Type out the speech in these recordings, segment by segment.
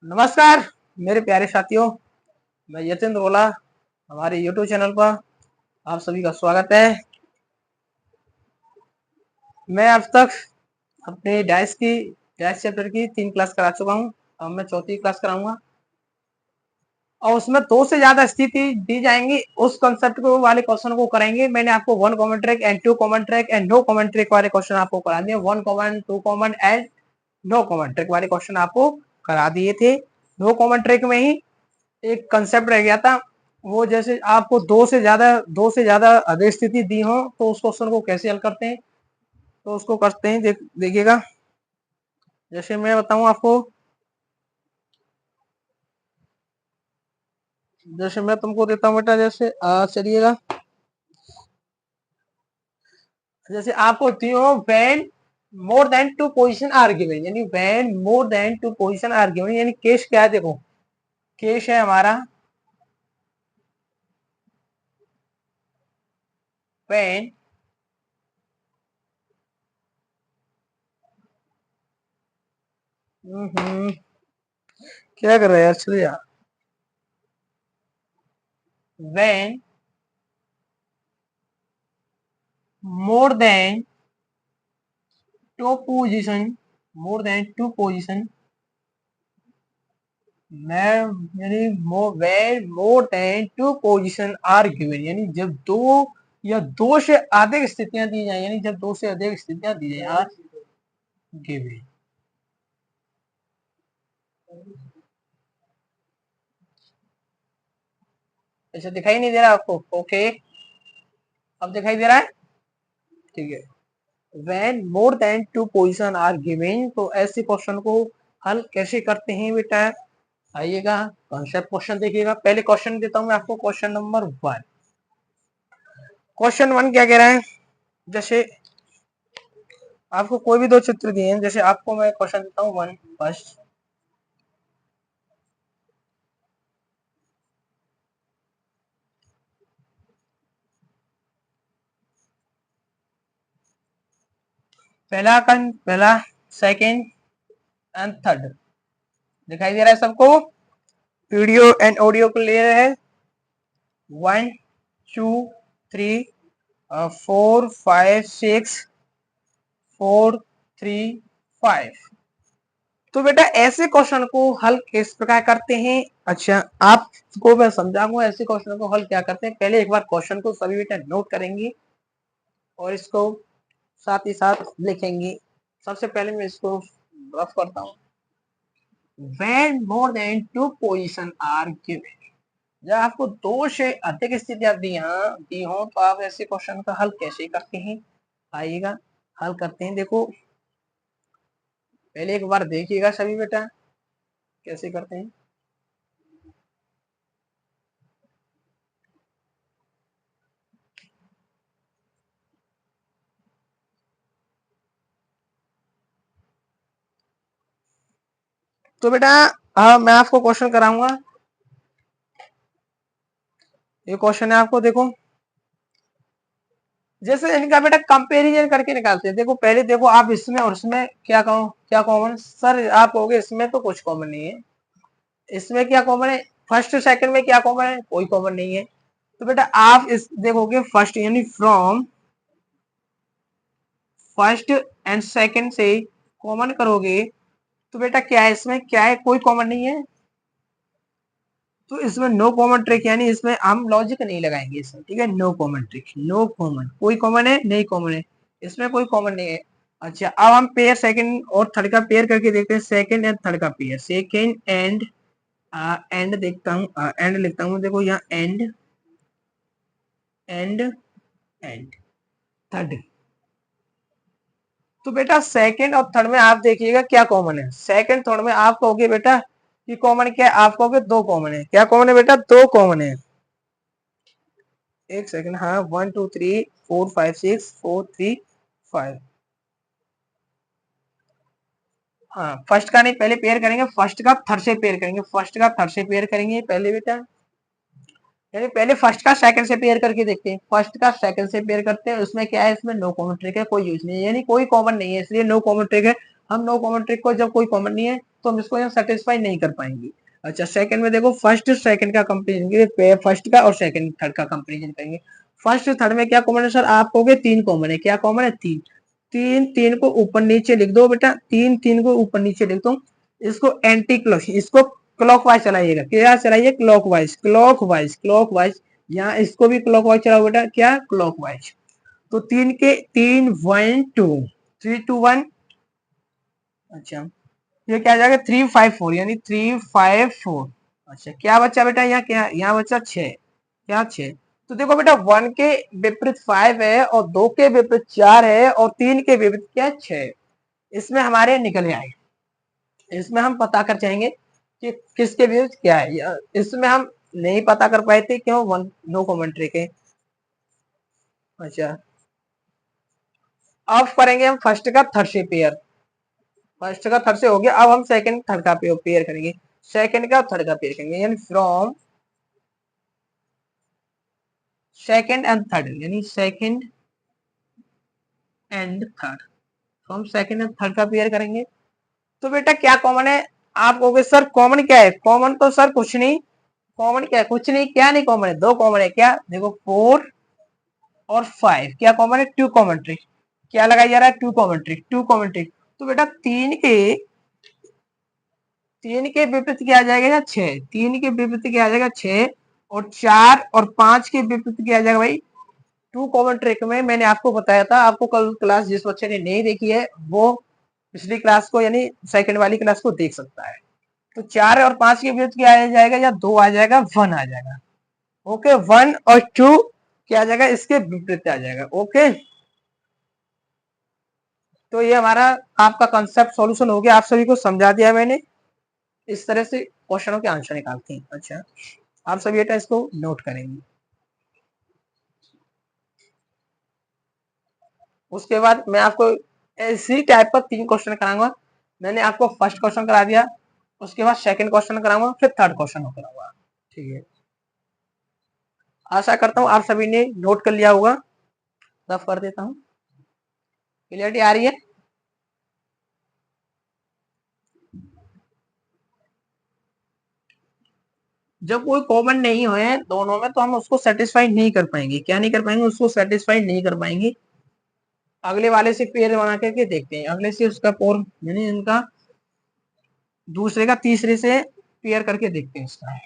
नमस्कार मेरे प्यारे साथियों, मैं यतेंद्र ओला। हमारे YouTube चैनल पर आप सभी का स्वागत है। मैं अब तक अपने डाइस चैप्टर की 3 क्लास करा चुका हूं। अब मैं चौथी क्लास कराऊंगा और उसमें 2 से ज्यादा स्थिति दी जाएंगी, उस कंसेप्ट को वाले क्वेश्चन को कराएंगे। मैंने आपको 1 common track and 2 common track and no common track वाले क्वेश्चन आपको करा दिए। 1 common, 2 common and no common track वाले क्वेश्चन आपको करा दिए थे। नो कॉमन ट्रैक में ही एक कंसेप्ट रह गया था, वो जैसे आपको दो से ज्यादा अदर स्थिति दी हो तो उस क्वेश्चन को कैसे हल करते हैं, तो उसको करते हैं। देखिएगा, जैसे मैं बताऊं आपको, जैसे मैं तुमको देता हूं बेटा, जैसे चलिएगा, जैसे आपको दी हो when more than 2 position are given, यानी when more than 2 position are given, यानी केस क्या है। देखो, केस है हमारा व्हेन क्या कर रहे हैं यार, चलिए यार। When more than 2 position, more than 2 position, मैं यानी where more than 2 position are given, यानी जब दो या दो से अधिक स्थितियां दी जाए, यानी जब दो से अधिक स्थितियां दी जाए आर गिवन। ऐसा दिखाई नहीं दे रहा आपको? ओके, अब दिखाई दे रहा है? ठीक है। When more than 2 position are given, तो ऐसे क्वेश्चन को हल कैसे करते हैं बेटा? आइएगा, कॉन्सेप्ट क्वेश्चन देखिएगा। पहले क्वेश्चन देता हूं मैं आपको, क्वेश्चन नंबर 1। क्वेश्चन 1 क्या कह रहा है? जैसे आपको कोई भी दो चित्र दिए हैं, जैसे आपको मैं क्वेश्चन देता हूँ 1 फर्स्ट। पहला, सेकंड एंड थर्ड दिखाई दे रहा है सबको? वीडियो एंड ऑडियो क्लियर है? 1 2 3 4 5 6 4 3 5। तो बेटा ऐसे क्वेश्चन को हल किस प्रकार करते हैं? अच्छा, आपको मैं समझाऊंगा ऐसे क्वेश्चन को हल क्या करते हैं। पहले एक बार क्वेश्चन को सभी बेटा नोट करेंगे और इसको साथ ही साथ लिखेंगे। सबसे पहले मैं इसको रफ करता हूँ। When more than 2 position are given, जब आपको दो से अधिक स्थितियां दी हो तो आप ऐसे क्वेश्चन का हल कैसे करते हैं? आइएगा, हल करते हैं। देखो, पहले एक बार देखिएगा सभी बेटा कैसे करते हैं। तो बेटा मैं आपको क्वेश्चन कराऊंगा। ये क्वेश्चन है, आपको देखो, जैसे इनका बेटा कंपैरिजन करके निकालते हैं। देखो पहले देखो, आप इसमें और इसमें क्या कहो, क्या कॉमन? सर आप कहोगे इसमें तो कुछ कॉमन नहीं है। इसमें क्या कॉमन है? फर्स्ट सेकंड में क्या कॉमन है? कोई कॉमन नहीं है। तो बेटा आप इस देखोगे फर्स्ट, यानी फ्रॉम फर्स्ट एंड सेकंड से कॉमन करोगे तो बेटा क्या है, इसमें क्या है? कोई कॉमन नहीं है। तो इसमें नो कॉमन ट्रिक, यानी इसमें हम लॉजिक नहीं लगाएंगे इसमें, ठीक है। No common trick, no common, कोई कॉमन है नहीं, कॉमन है, इसमें कोई कॉमन नहीं है। अच्छा, अब हम पेयर सेकंड और थर्ड का पेयर करके देखते हैं। सेकंड एंड थर्ड का पेयर, सेकंड एंड एंड देखता हूँ, एंड लिखता हूँ। देखो यहाँ एंड एंड एंड थर्ड। तो बेटा सेकंड और थर्ड में आप देखिएगा क्या कॉमन है। सेकंड थर्ड में आप कहोगे बेटा कि कॉमन क्या है? आप कहोगे दो कॉमन है। क्या कॉमन है बेटा? दो कॉमन है। एक सेकंड, हाँ, 1 2 3 4 5 6 4 3 5। हाँ, फर्स्ट का नहीं, पहले पेयर करेंगे, फर्स्ट का थर्ड से पेयर करेंगे, फर्स्ट का थर्ड से पेयर करेंगे पहले बेटा। यानी पहले फर्स्ट का सेकंड से पेयर करके देखते हैं। फर्स्ट का सेकंड से पेयर करते हैं, उसमें क्या है? इसमें नो कॉमन ट्रिक है, कोई यूज नहीं है, यानी कोई कॉमन नहीं है, इसलिए नो कॉमन ट्रिक है। हम नो कॉमन ट्रिक को, जब कोई कॉमन नहीं है तो हम इसको यहाँ सेटिस्फाई नहीं कर पाएंगे। अच्छा सेकंड में देखो, फर्स्ट सेकंड का कंपेरिजन, फर्स्ट का और सेकंड थर्ड का कंपेरिजन करेंगे। फर्स्ट थर्ड में क्या कॉमन है सर, आप कहोगे 3 कॉमन है। क्या कॉमन है, 3। 3 को ऊपर नीचे लिख दो बेटा, 3 को ऊपर नीचे लिख दो। इसको एंटी क्लॉक, इसको क्लॉकवाइज चलाइएगा। क्या चलाइए, क्लॉकवाइज, क्लॉकवाइज, क्लॉकवाइज। यहाँ इसको भी क्लॉकवाइज चलाओ बेटा, क्या, क्लॉकवाइज। तो 3 के 3 1 2 3 2 1। अच्छा ये क्या आ जाएगा, 3 5 4, यानी 3 5 4। अच्छा क्या बच्चा बेटा, यहाँ क्या, यहाँ बच्चा 6। क्या 6। तो देखो बेटा 1 के विपरीत 5 है, और 2 के विपरीत 4 है, और 3 के विपरीत क्या है, 6। इसमें हमारे निकल आए। इसमें हम पता कर चाहेंगे कि किसके विपरीत क्या है। इसमें हम नहीं पता कर पाए थे, क्यों, वन नो कमेंट्री के। अच्छा अब करेंगे हम फर्स्ट का थर्ड से पेयर। फर्स्ट का थर्ड से हो गया, अब हम सेकंड थर्ड का पेयर करेंगे। सेकंड का थर्ड का पेयर करेंगे, यानी फ्रॉम सेकंड एंड थर्ड, यानी second and third, from second and third का पेयर करेंगे। तो बेटा क्या कॉमन है, आप कहोगे सर कॉमन क्या है, कॉमन तो सर कुछ नहीं। कॉमन क्या है, कुछ नहीं। क्या नहीं कॉमन है, 2 कॉमन है। क्या, देखो 4 और 5 क्या कॉमन है, 2 कॉमन ट्रिक। क्या लगाया जा रहा है, 2 कॉमन ट्रिक, 2 कॉमन ट्रिक। तो बेटा 3 के विपरीत क्या आ जाएगा, या 6। 3 के विपरीत क्या आ जाएगा, 6। और 4 और 5 के विपरीत क्या आ जाएगा भाई, 2 कॉमन ट्रिक में मैंने आपको बताया था। आपको कल क्लास जिस बच्चे ने नहीं देखी है वो पिछली क्लास को, यानी सेकंड वाली क्लास को देख सकता है। तो 4 और 5 के विपरीत क्या आ जाएगा, या 2 आ जाएगा, 1 आ जाएगा। ओके 1 और 2 क्या आ जाएगा, इसके विपरीत आ जाएगा। ओके तो ये हमारा आपका कंसेप्ट सॉल्यूशन हो गया, आप सभी को समझा दिया मैंने। इस तरह से क्वेश्चनों के आंसर निकालते हैं। अच्छा आप सभी बेटा इसको नोट करेंगे। उसके बाद मैं आपको इसी टाइप का 3 क्वेश्चन कराऊंगा। मैंने आपको फर्स्ट क्वेश्चन करा दिया, उसके बाद सेकंड क्वेश्चन कराऊंगा, फिर थर्ड क्वेश्चन कराऊंगा। ठीक है, आशा करता हूँ आप सभी ने नोट कर लिया होगा। रफ कर देता हूँ, क्लियरिटी आ रही है। जब कोई कॉमन नहीं है दोनों में, तो हम उसको सेटिस्फाई नहीं कर पाएंगे। क्या नहीं कर पाएंगे, उसको सेटिस्फाई नहीं कर पाएंगे। अगले वाले से पेयर बना करके देखते हैं, अगले से उसका पोर, यानी इनका दूसरे का तीसरे से पेयर करके देखते हैं इसका।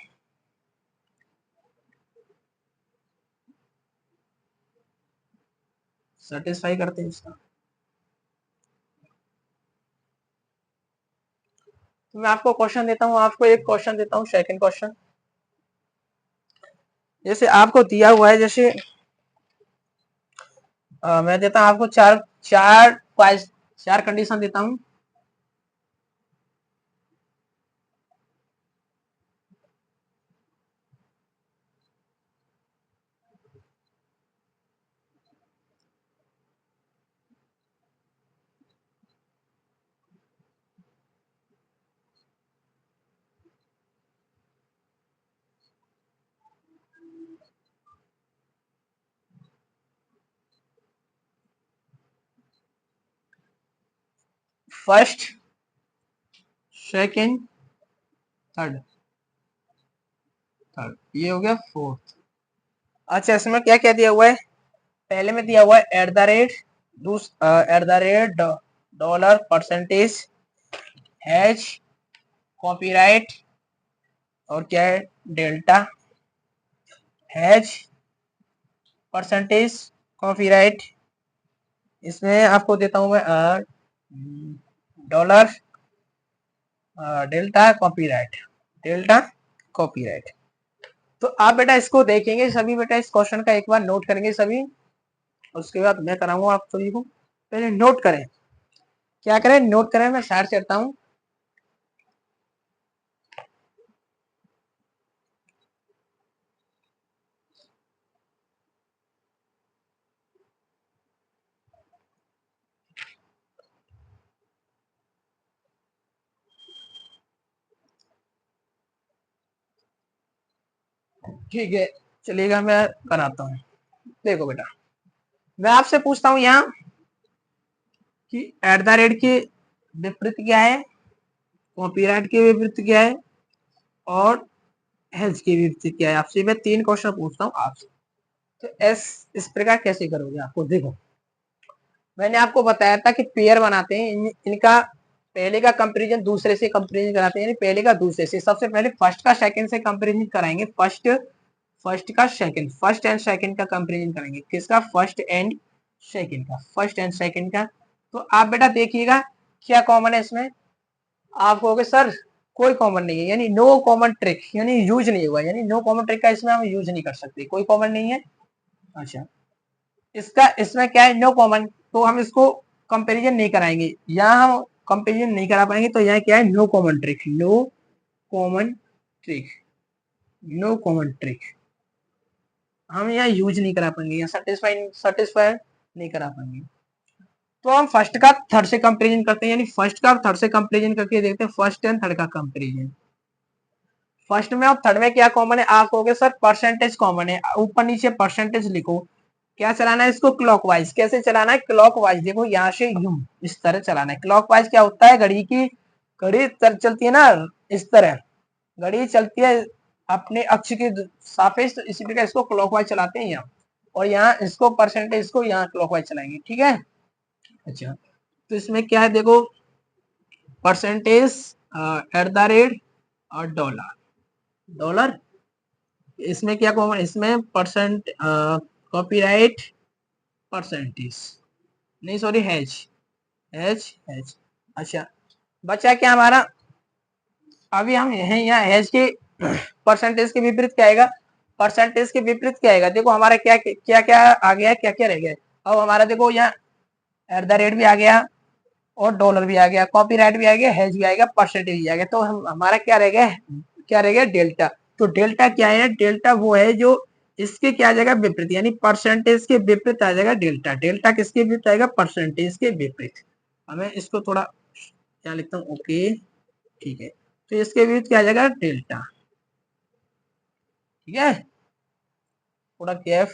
सेटिस्फाई करते हैं इसका। तो मैं आपको क्वेश्चन देता हूँ, आपको एक क्वेश्चन देता हूँ, सेकंड क्वेश्चन। जैसे आपको दिया हुआ है, जैसे मैं देता हूँ आपको चार चार चार कंडीशन देता हूँ। फर्स्ट, सेकंड, थर्ड, थर्ड, ये हो गया फोर्थ। अच्छा इसमें क्या क्या दिया हुआ है, पहले में दिया हुआ है at the rate, at the rate dollar percentage hash copyright, और क्या है, डेल्टा हैश परसेंटेज कॉपीराइट। इसमें आपको देता हूं मैं dollar delta copyright, delta copyright. तो आप बेटा इसको देखेंगे सभी, बेटा इस क्वेश्चन का एक बार नोट करेंगे सभी। उसके बाद मैं कराऊंगा आप सभी को, पहले नोट करें। क्या करें, नोट करें। मैं साइड से हटता हूँ। ठीक है चलिएगा, मैं कराता हूँ। देखो बेटा मैं आपसे पूछता हूँ यहाँ कि एट द रेट के विपरीत क्या है, कॉपीराइट के विपरीत क्या है और हेज के विपरीत क्या है। आपसे मैं 3 क्वेश्चन पूछता हूँ आपसे, तो इस प्रकार कैसे करोगे आपको। देखो मैंने आपको बताया था कि पेयर बनाते हैं, इनका पहले का कंपैरिजन दूसरे से कंपैरिजन कराते हैं, यानी पहले का दूसरे से। सबसे पहले फर्स्ट का सेकंड से कंपैरिजन कराएंगे, फर्स्ट का सेकंड, फर्स्ट एंड सेकंड का कंपैरिजन करेंगे। किसका? फर्स्ट एंड सेकंड का, फर्स्ट एंड सेकंड का। तो आप बेटा देखिएगा क्या कॉमन है इसमें। आप कहोगे सर कोई कॉमन नहीं है, यानी नो कॉमन ट्रिक, यानी यूज नहीं हुआ, यानी नो कॉमन ट्रिक का इसमें हम यूज नहीं कर सकते, कोई कॉमन नहीं है। अच्छा, इसका इसमें क्या है? नो कॉमन, तो हम इसको कंपैरिजन नहीं कराएंगे, यहाँ हम कंपैरिजन नहीं करा पाएंगे। तो यहाँ क्या है? No common trick, no common trick, no common trick हम यहाँ यूज नहीं करा पाएंगे, यहाँ सेटिस्फाई नहीं करा पाएंगे। तो हम फर्स्ट का थर्ड से कंपैरिजन करते हैं, यानी फर्स्ट का थर्ड से कंपैरिजन करके देखते हैं फर्स्ट एंड थर्ड का कंपैरिजन। फर्स्ट में और थर्ड में क्या कॉमन है? आप कहोगे सर परसेंटेज कॉमन है, ऊपर नीचे परसेंटेज लिखो। क्या चलाना है इसको? क्लॉकवाइज। कैसे चलाना है? क्लॉकवाइज। देखो यहाँ से यूं इस तरह चलाना है। क्लॉकवाइज क्या होता है? घड़ी चलती है ना इस तरह, घड़ी चलती है अपने अक्ष के सापेक्ष, तो इसी प्रकार इसको क्लॉकवाइज चलाते हैं यहाँ। और यहाँ इसको परसेंटेज को यहाँ क्लॉकवाइज चलाएंगे, ठीक है। अच्छा, तो इसमें क्या है देखो, परसेंटेज एट द रेट और डॉलर, डॉलर। इसमें क्या कॉमन? इसमें परसेंट कॉपीराइट परसेंटेज, नहीं सॉरी हैज, हैज। अच्छा, बचा क्या हमारा? अभी हम यहाँ हैज के परसेंटेज के विपरीत क्या आएगा? परसेंटेज के विपरीत क्या आएगा? देखो हमारा क्या क्या क्या आ गया, क्या क्या रह गया। अब हमारा देखो यहाँ एट द रेट भी आ गया और डॉलर भी आ गया, कॉपीराइट भी आ गया, हैज भी आ गया, परसेंटेज भी आ गया। तो हमारा क्या रह गया? क्या रह गया? डेल्टा। तो डेल्टा क्या है? डेल्टा वो है जो इसके क्या आ जाएगा? विपरीत, यानी परसेंटेज के विपरीत आ जाएगा डेल्टा। डेल्टा किसके विपरीत आएगा? परसेंटेज के विपरीत। हमें इसको थोड़ा क्या लिखता हूँ, ओके ठीक है। तो इसके विपरीत क्या आ जाएगा? डेल्टा, ठीक है। थोड़ा गैप।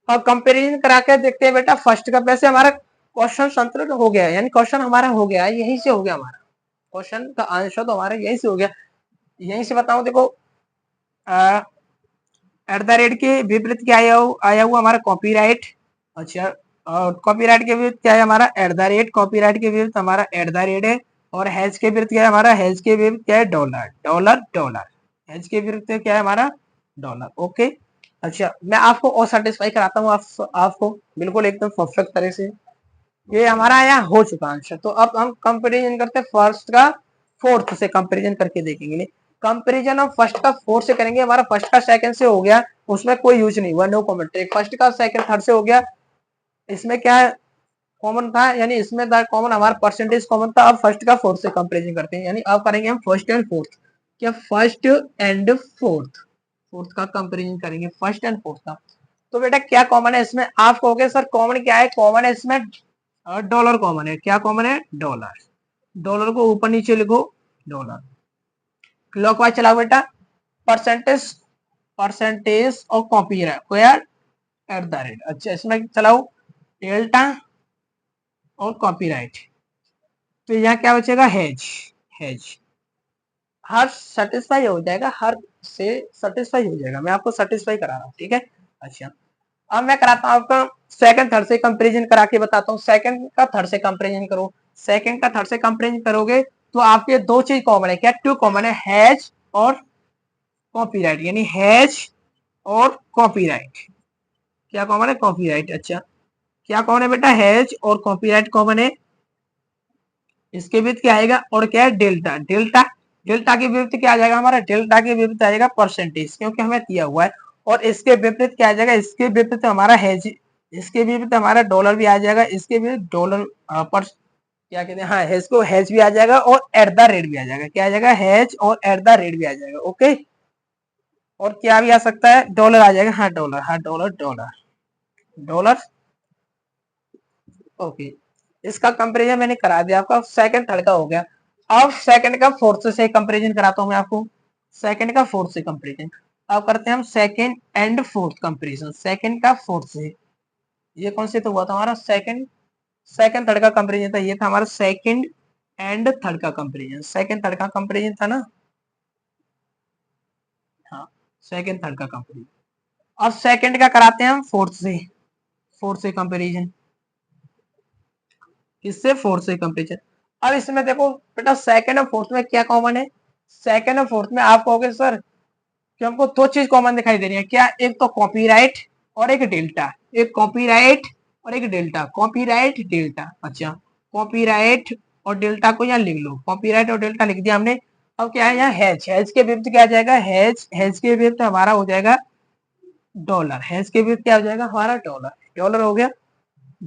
और कंपैरिजन करा के देखते हैं बेटा फर्स्ट का। वैसे हमारा क्वेश्चन संतुलित हो गया, यानी क्वेश्चन हमारा हो गया, यहीं से हो गया हमारा क्वेश्चन का आंसर, तो हमारा यहीं से हो गया। यहीं से बताऊं, देखो एट द रेट के विपरीत क्या आया हुआ हमारा? कॉपीराइट। अच्छा, और कॉपीराइट के विपरीत क्या है हमारा? At the rate. कॉपीराइट के विपरीत हमारा एट द रेट है। और हैज के विपरीत क्या है हमारा? हैज के विपरीत क्या है? Dollar, dollar, dollar. हैज के विपरीत क्या है हमारा? Dollar, okay. अच्छा, मैं आपको और सेटिस्फाई कराता हूँ आपको बिल्कुल एकदम परफेक्ट तरह से। ये हमारा यहाँ हो चुका आंसर। तो अब हम कंपैरिजन करते हैं फर्स्ट का फोर्थ से, कंपैरिजन करके देखेंगे। कंपैरिजन हम फर्स्ट का फोर्थ से करेंगे। हमारा फर्स्ट का सेकंड से हो गया, उसमें कोई यूज नहीं हुआ, नो कॉमेंट्री। फर्स्ट का सेकंड थर्ड से हो गया, इसमें क्या कॉमन था? यानी इसमें था कॉमन हमारा परसेंटेज कॉमन था। अब फर्स्ट का फोर्थ से कंपैरिजन करते हैं, यानी अब करेंगे हम फर्स्ट एंड फोर्थ। क्या? फर्स्ट एंड फोर्थ, फोर्थ का कंपैरिजन करेंगे, फर्स्ट एंड फोर्थ का। तो बेटा क्या कॉमन है इसमें? आप कहोगे सर कॉमन क्या है? कॉमन है इसमें डॉलर कॉमन है। क्या कॉमन है? डॉलर। डॉलर को ऊपर नीचे लिखो, डॉलर। क्लॉकवाइज चलाओ बेटा, परसेंटेज, परसेंटेज और कॉपीराइट एट द रेट। अच्छा, इसमें चलाओ डेल्टा और कॉपीराइट। तो यहाँ क्या बचेगा? Has, has. हर सेटिस्फाई हो जाएगा, हर से सेटिस्फाई हो जाएगा। मैं आपको सेटिस्फाई करा रहा हूँ, ठीक है। अच्छा, अब मैं कराता हूँ आपका सेकंड थर्ड से कंपैरिजन करा के बताता हूँ। सेकंड का थर्ड से कंपैरिजन करो। सेकंड का थर्ड से कंपैरिजन करोगे तो आपके दो चीज कॉमन है। क्या? टू कॉमन है, हैज और कॉपीराइट, यानी हैज और कॉपीराइट। क्या कॉमन है? कॉपीराइट। अच्छा, क्या कॉमन है बेटा? हैज और कॉपीराइट कॉमन है। इसके विपरीत क्या आएगा? और क्या है? Delta, delta. डेल्टा के विपरीत क्या आ जाएगा हमारा? डेल्टा के विपरीत आ जाएगा परसेंटेज, क्योंकि हमें दिया हुआ है। और इसके विपरीत क्या आ जाएगा? इसके विपरीत हमारा हैज, इसके विपरीत हमारा डॉलर भी आ जाएगा। इसके विपरीत डॉलर पर क्या कहते हैं, हाँ हैज को हैज भी आ जाएगा और एट द रेट भी आ जाएगा। क्या आ जाएगा? हैज और एट द रेट भी आ जाएगा, ओके। और क्या भी आ सकता है? डॉलर आ जाएगा, हाँ डॉलर, हाँ डॉलर, डॉलर, डॉलर, ओके। इसका कंपैरिजन मैंने करा दिया आपका, सेकंड थर्ड का हो गया। अब सेकंड का फोर्थ से कंपैरिजन कराता हूं मैं आपको, सेकंड का फोर्थ से कंपैरिजन। अब करते हैं हम second and fourth comparison, second का फोर्थ से। ये कौन से तो हुआ था हमारा? सेकंड सेकंड थर्ड का कंपेरिजन था, ये था हमारा सेकंड एंड थर्ड का कंपेरिजन, सेकंड थर्ड का कंपेरिजन था ना, हाँ सेकंड थर्ड का कंपेरिजन। और सेकंड का कराते हैं हम फोर्थ से कंपेरिजन, इससे फोर्थ से कंपेरिजन। अब इसमें देखो बेटा सेकंड और फोर्थ में क्या कॉमन है, सेकंड और फोर्थ में आप कहोगे सर कि हमको दो चीज कॉमन दिखाई दे रही है, क्या, एक तो कॉपीराइट और एक डेल्टा, एक कॉपीराइट और एक डेल्टा, कॉपीराइट डेल्टा। अच्छा, कॉपीराइट और डेल्टा को यहाँ लिख लो, कॉपीराइट और डेल्टा लिख दिया हमने। अब क्या है यहाँ हैज, हैज के विरुद्ध क्या आ जाएगा, हैज, हैज के विरुद्ध हमारा हो जाएगा डॉलर, हैज के विरुद्ध क्या हो जाएगा हमारा डॉलर, डॉलर हो गया।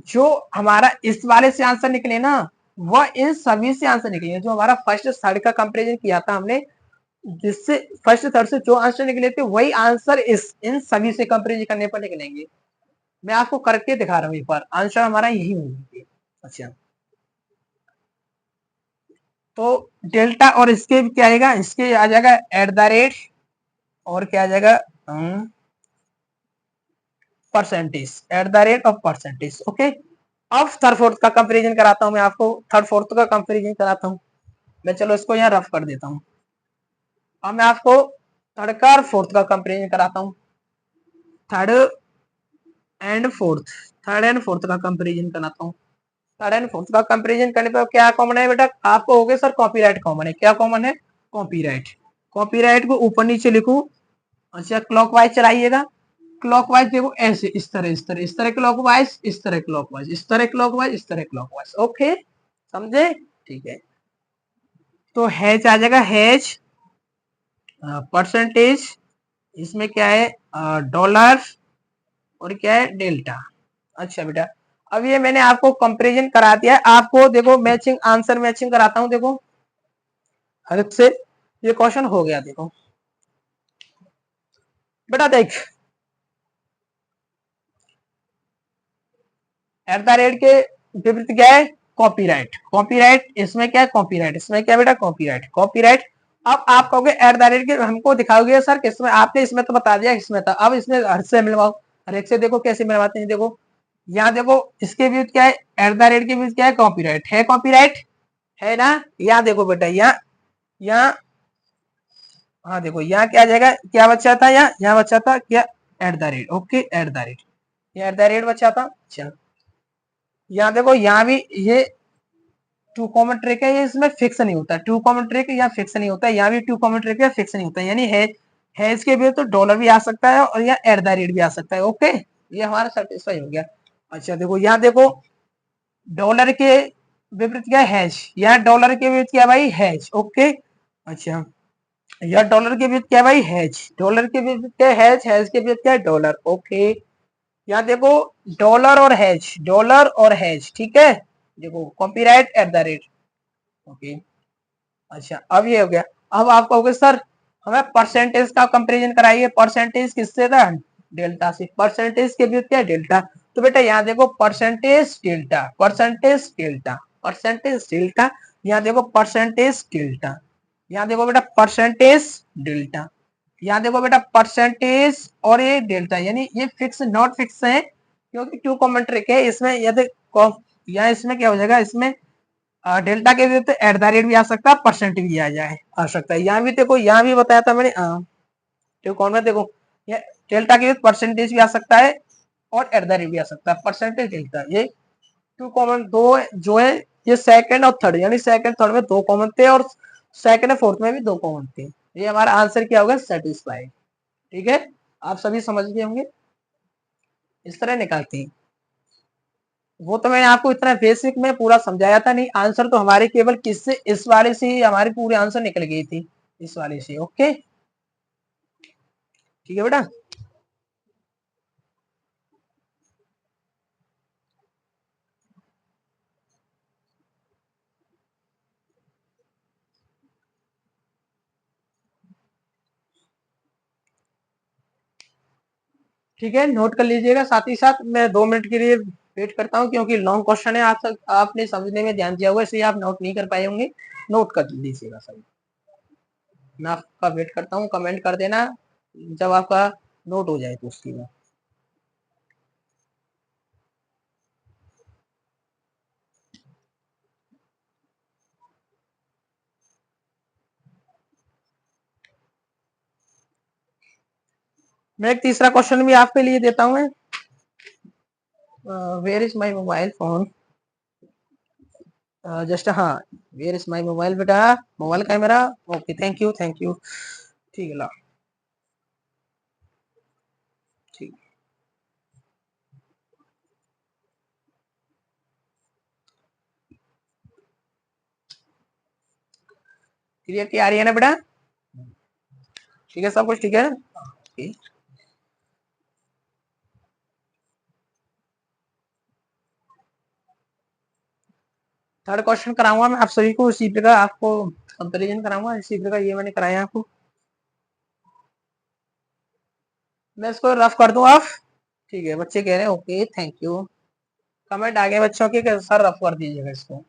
जो हमारा इस वाले से आंसर निकले ना, वह इन सभी से आंसर निकले, जो हमारा फर्स्ट थर्ड का कंपेरिजन किया था हमने, जिससे फर्स्ट थर्ड से जो आंसर निकले थे वही आंसर इस इन सभी से कंपेरिजन करने पर निकलेंगे। मैं आपको करके दिखा रहा हूँ एक बार, आंसर हमारा यही होगा। अच्छा, तो डेल्टा और इसके क्या आएगा, इसके आ जाएगा एट द रेट, और क्या आ जाएगा percentage, at the rate of percentage. Okay, अब थर्ड फोर्थ का कंपेरिजन कराता हूँ मैं आपको, थर्ड फोर्थ का कंपेरिजन कराता हूँ मैं, चलो इसको यहाँ रफ कर देता हूँ। अब मैं आपको थर्ड का और फोर्थ का कंपेरिजन कराता हूँ, third and fourth, third and fourth का कंपेरिजन कराता हूँ। थर्ड एंड फोर्थ का कंपेरिजन करने पर क्या कॉमन है बेटा, आपको हो गया सर कॉपीराइट कॉमन है, क्या कॉमन है, कॉपीराइट। कॉपीराइट को ऊपर नीचे लिखो, अच्छा क्लॉकवाइज चलाइएगा, क्लॉकवाइज देखो ऐसे, इस तरह इस तरह इस तरह क्लॉकवाइज, इस तरह क्लॉकवाइज, इस तरह क्लॉकवाइज, इस तरह क्लॉकवाइज। ओके, समझे, ठीक है। तो हैज आ जाएगा, हैज परसेंटेज, इसमें क्या है डॉलर, और क्या है डेल्टा। अच्छा बेटा, अब ये मैंने आपको कंपैरिजन करा दिया है, आपको देखो मैचिंग, आंसर मैचिंग कराता हूँ, देखो हर एक से ये क्वेश्चन हो गया। देखो बेटा देख, एट द रेट के विपरीत क्या है, कॉपीराइट, कॉपीराइट इसमें क्या है, कॉपीराइट इसमें क्या है बेटा, कॉपीराइट, कॉपीराइट। अब आप कहोगे एट द रेट के हमको दिखाओगे सर किसमें, आपने इसमें तो बता दिया इसमें था, अब इसमें हर से मिलवाओ, हर एक से देखो कैसे मिलवाते हैं। देखो यहाँ देखो इसके विरुद्ध क्या है, एट द रेट के विरुद्ध क्या है, कॉपीराइट है, कॉपीराइट है ना। यहाँ देखो बेटा, यहाँ यहाँ हाँ देखो यहाँ क्या आ जाएगा, क्या बचा था, यहाँ बचा था क्या, at the rate. Okay, at the rate, ये एट द रेट बचा था। अच्छा, यहाँ देखो यहाँ भी ये टू कॉमन ट्रिक है, ये इसमें फिक्स नहीं होता, टू कॉमन ट्रिक या फिक्स नहीं होता, यहाँ भी टू कॉमन ट्रिक या फिक्स नहीं होता, यानी है इसके भी तो डॉलर भी आ सकता है और यहाँ एट द रेट भी आ सकता है। ओके, ये हमारा सेटिस्फाई हो गया। अच्छा देखो यहाँ देखो डॉलर के विपरीत क्या है, हैज, यहाँ डॉलर के विपरीत क्या भाई, हैज। ओके, अच्छा यह डॉलर के विपरीत क्या भाई, हैज, डॉलर के विपरीत क्या है, हैज के विपरीत क्या है, डॉलर। ओके, यहाँ देखो डॉलर और हैज, डॉलर और हैज, ठीक है। देखो copyright at the rate. Okay, अच्छा अब ये हो गया। अब आप कहोगे सर हमें परसेंटेज का कंपैरिजन कराइए, परसेंटेज किससे था, डेल्टा से, परसेंटेज के विपरीत क्या है, डेल्टा। तो बेटा यहाँ देखो percentage delta, percentage delta, percentage delta, यहाँ देखो परसेंटेज डेल्टा, यहाँ देखो बेटा परसेंटेज डेल्टा, यहाँ देखो बेटा परसेंटेज और ये डेल्टा, यानी ये फिक्स नॉट फिक्स है क्योंकि टू कॉमन ट्रिक है इसमें। यदि यहाँ इसमें क्या हो जाएगा, इसमें डेल्टा के विरुद्ध एट द रेट भी आ सकता है, परसेंट भी आ सकता है। यहाँ भी देखो, यहाँ भी बताया था मैंने, टू कॉमन देखो ये डेल्टा के विरुद्ध परसेंटेज भी आ सकता है और एट द रेट भी आ सकता है, परसेंटेज डेल्टा, ये टू कॉमन दो जो है, ये सेकंड और थर्ड, यानी सेकंड थर्ड में दो कॉमन थे और सेकंड और फोर्थ में भी दो कॉमन थे। ये हमारा आंसर क्या होगा, सेटिस्फाइड। ठीक है, आप सभी समझ गए होंगे, इस तरह निकालते हैं। वो तो मैंने आपको इतना बेसिक में पूरा समझाया था, नहीं आंसर तो हमारे केवल किससे, इस वाले से ही हमारी पूरी आंसर निकल गई थी, इस वाले से। ओके, ठीक है बेटा। ठीक है, नोट कर लीजिएगा, साथ ही साथ मैं 2 मिनट के लिए वेट करता हूँ क्योंकि लॉन्ग क्वेश्चन है, आपने समझने में ध्यान दिया होगा इसलिए आप नोट नहीं कर पाए होंगे, नोट कर लीजिएगा सभी। मैं आपका वेट करता हूँ, कमेंट कर देना जब आपका नोट हो जाए तो उसकी बात। मैं एक तीसरा क्वेश्चन भी आपके लिए देता हूँ। Where is my mobile phone, just हाँ, वेयर इज माई मोबाइल बेटा, मोबाइल का है मेरा। Okay, thank you thank you. ठीक है, ला, ठीक। क्लियर की आ रही है ना बेटा? ठीक है, सब कुछ ठीक है। ओके, थर्ड क्वेश्चन कराऊंगा मैं आप सभी को, इसी प्रकार आपको कंपेरिजन कराऊंगा, इसी प्रकार ये मैंने कराया आपको। मैं इसको रफ कर दूं आप? ठीक है, बच्चे कह रहे हैं ओके थैंक यू। कमेंट आ गए बच्चों के कि सर रफ कर दीजिएगा इसको।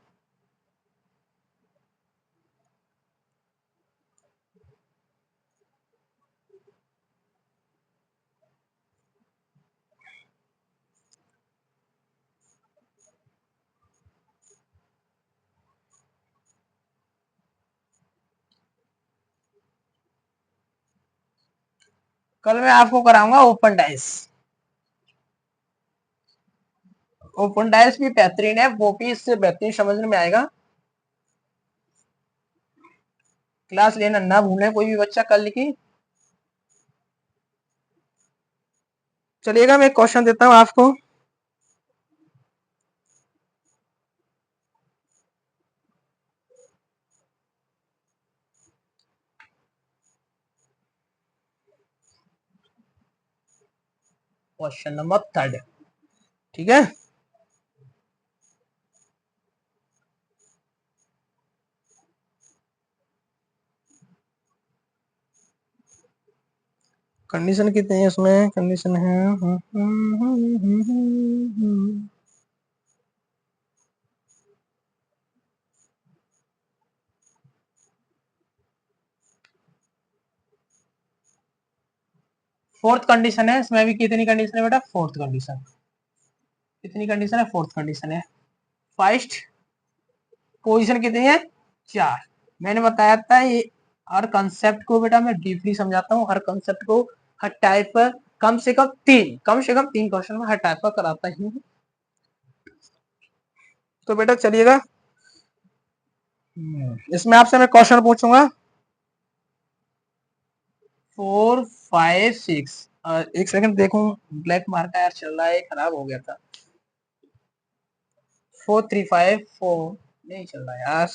कल मैं आपको कराऊंगा ओपन डाइस। ओपन डाइस भी बेहतरीन है, वो भी इससे बेहतरीन समझने में आएगा। क्लास लेना ना भूलें कोई भी बच्चा कल की। चलिएगा, मैं एक क्वेश्चन देता हूँ आपको। क्वेश्चन नंबर थर्ड, ठीक है। कंडीशन कितनी है इसमें? कंडीशन है फोर्थ कंडीशन है इसमें भी। कितनी कंडीशन है बेटा? Fourth condition. कितनी कंडीशन है? फोर्थ कंडीशन है। फर्स्ट पोजीशन कितनी है? 4। मैंने बताया था ये हर कंसेप्ट को बेटा मैं डीपली समझाता हूँ, हर कंसेप्ट को हर टाइप पर कम से कम तीन क्वेश्चन में हर टाइप पर कराता ही हूँ। तो बेटा चलिएगा, इसमें आपसे मैं क्वेश्चन पूछूंगा 4 5 6। एक सेकंड देखूं, ब्लैक मार्का यार चल रहा है, खराब हो गया था। 4 3 5 4 नहीं चल रहा यार।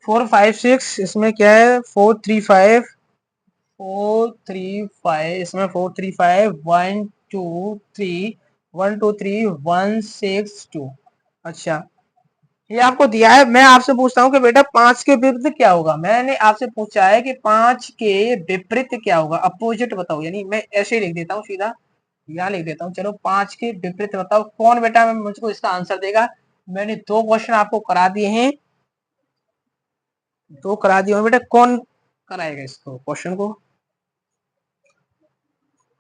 4 5 6 इसमें क्या है? 4 3 5 4 3 5 इसमें 4 3 5 1 2 3 1 2 3 1 6 2। अच्छा, ये आपको दिया है। मैं आपसे पूछता हूँ कि बेटा 5 के विपरीत क्या होगा। मैंने आपसे पूछा है कि 5 के विपरीत क्या होगा, अपोजिट बताओ। यानी मैं ऐसे ही लिख देता हूँ सीधा, यहाँ लिख देता हूँ। चलो 5 के विपरीत बताओ, कौन बेटा मुझको इसका आंसर देगा। मैंने दो क्वेश्चन आपको करा दिए हैं, दो करा दिए हैं बेटा, कौन कराएगा इसको क्वेश्चन को?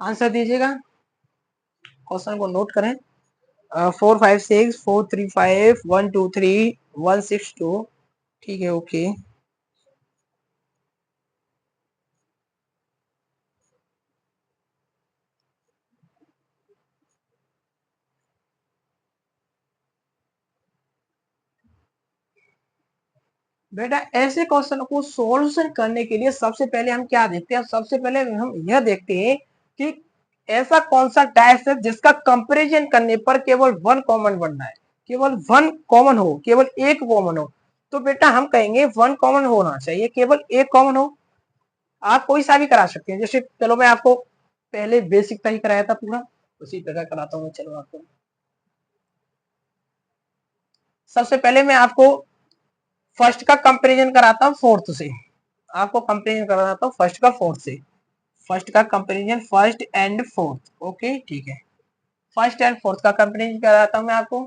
आंसर दीजिएगा, क्वेश्चन को नोट करें। 4 5 6 4 3 5 1 2 3 1 6 2। ठीक है, ओके। बेटा ऐसे क्वेश्चन को सॉल्यूशन करने के लिए सबसे पहले हम क्या देखते हैं? सबसे पहले हम यह देखते हैं कि ऐसा कौन सा डाइस है जिसका कंपैरिजन करने पर केवल वन कॉमन बनना है, केवल वन कॉमन हो, केवल एक कॉमन हो। तो बेटा हम कहेंगे वन कॉमन होना चाहिए, केवल एक कॉमन हो। आप कोई सा भी करा सकते हैं। जैसे चलो मैं आपको पहले बेसिक का ही कराया था पूरा, उसी प्रकार कराता हूँ। चलो आपको सबसे पहले मैं आपको फर्स्ट का कंपैरिजन कराता हूँ फोर्थ से। आपको कंपैरिजन कराता हूँ फर्स्ट का फोर्थ से। फर्स्ट का comparison, first and fourth. Okay, ठीक है। फर्स्ट एंड फोर्थ का कंपैरिजन कराता हूँ मैं आपको।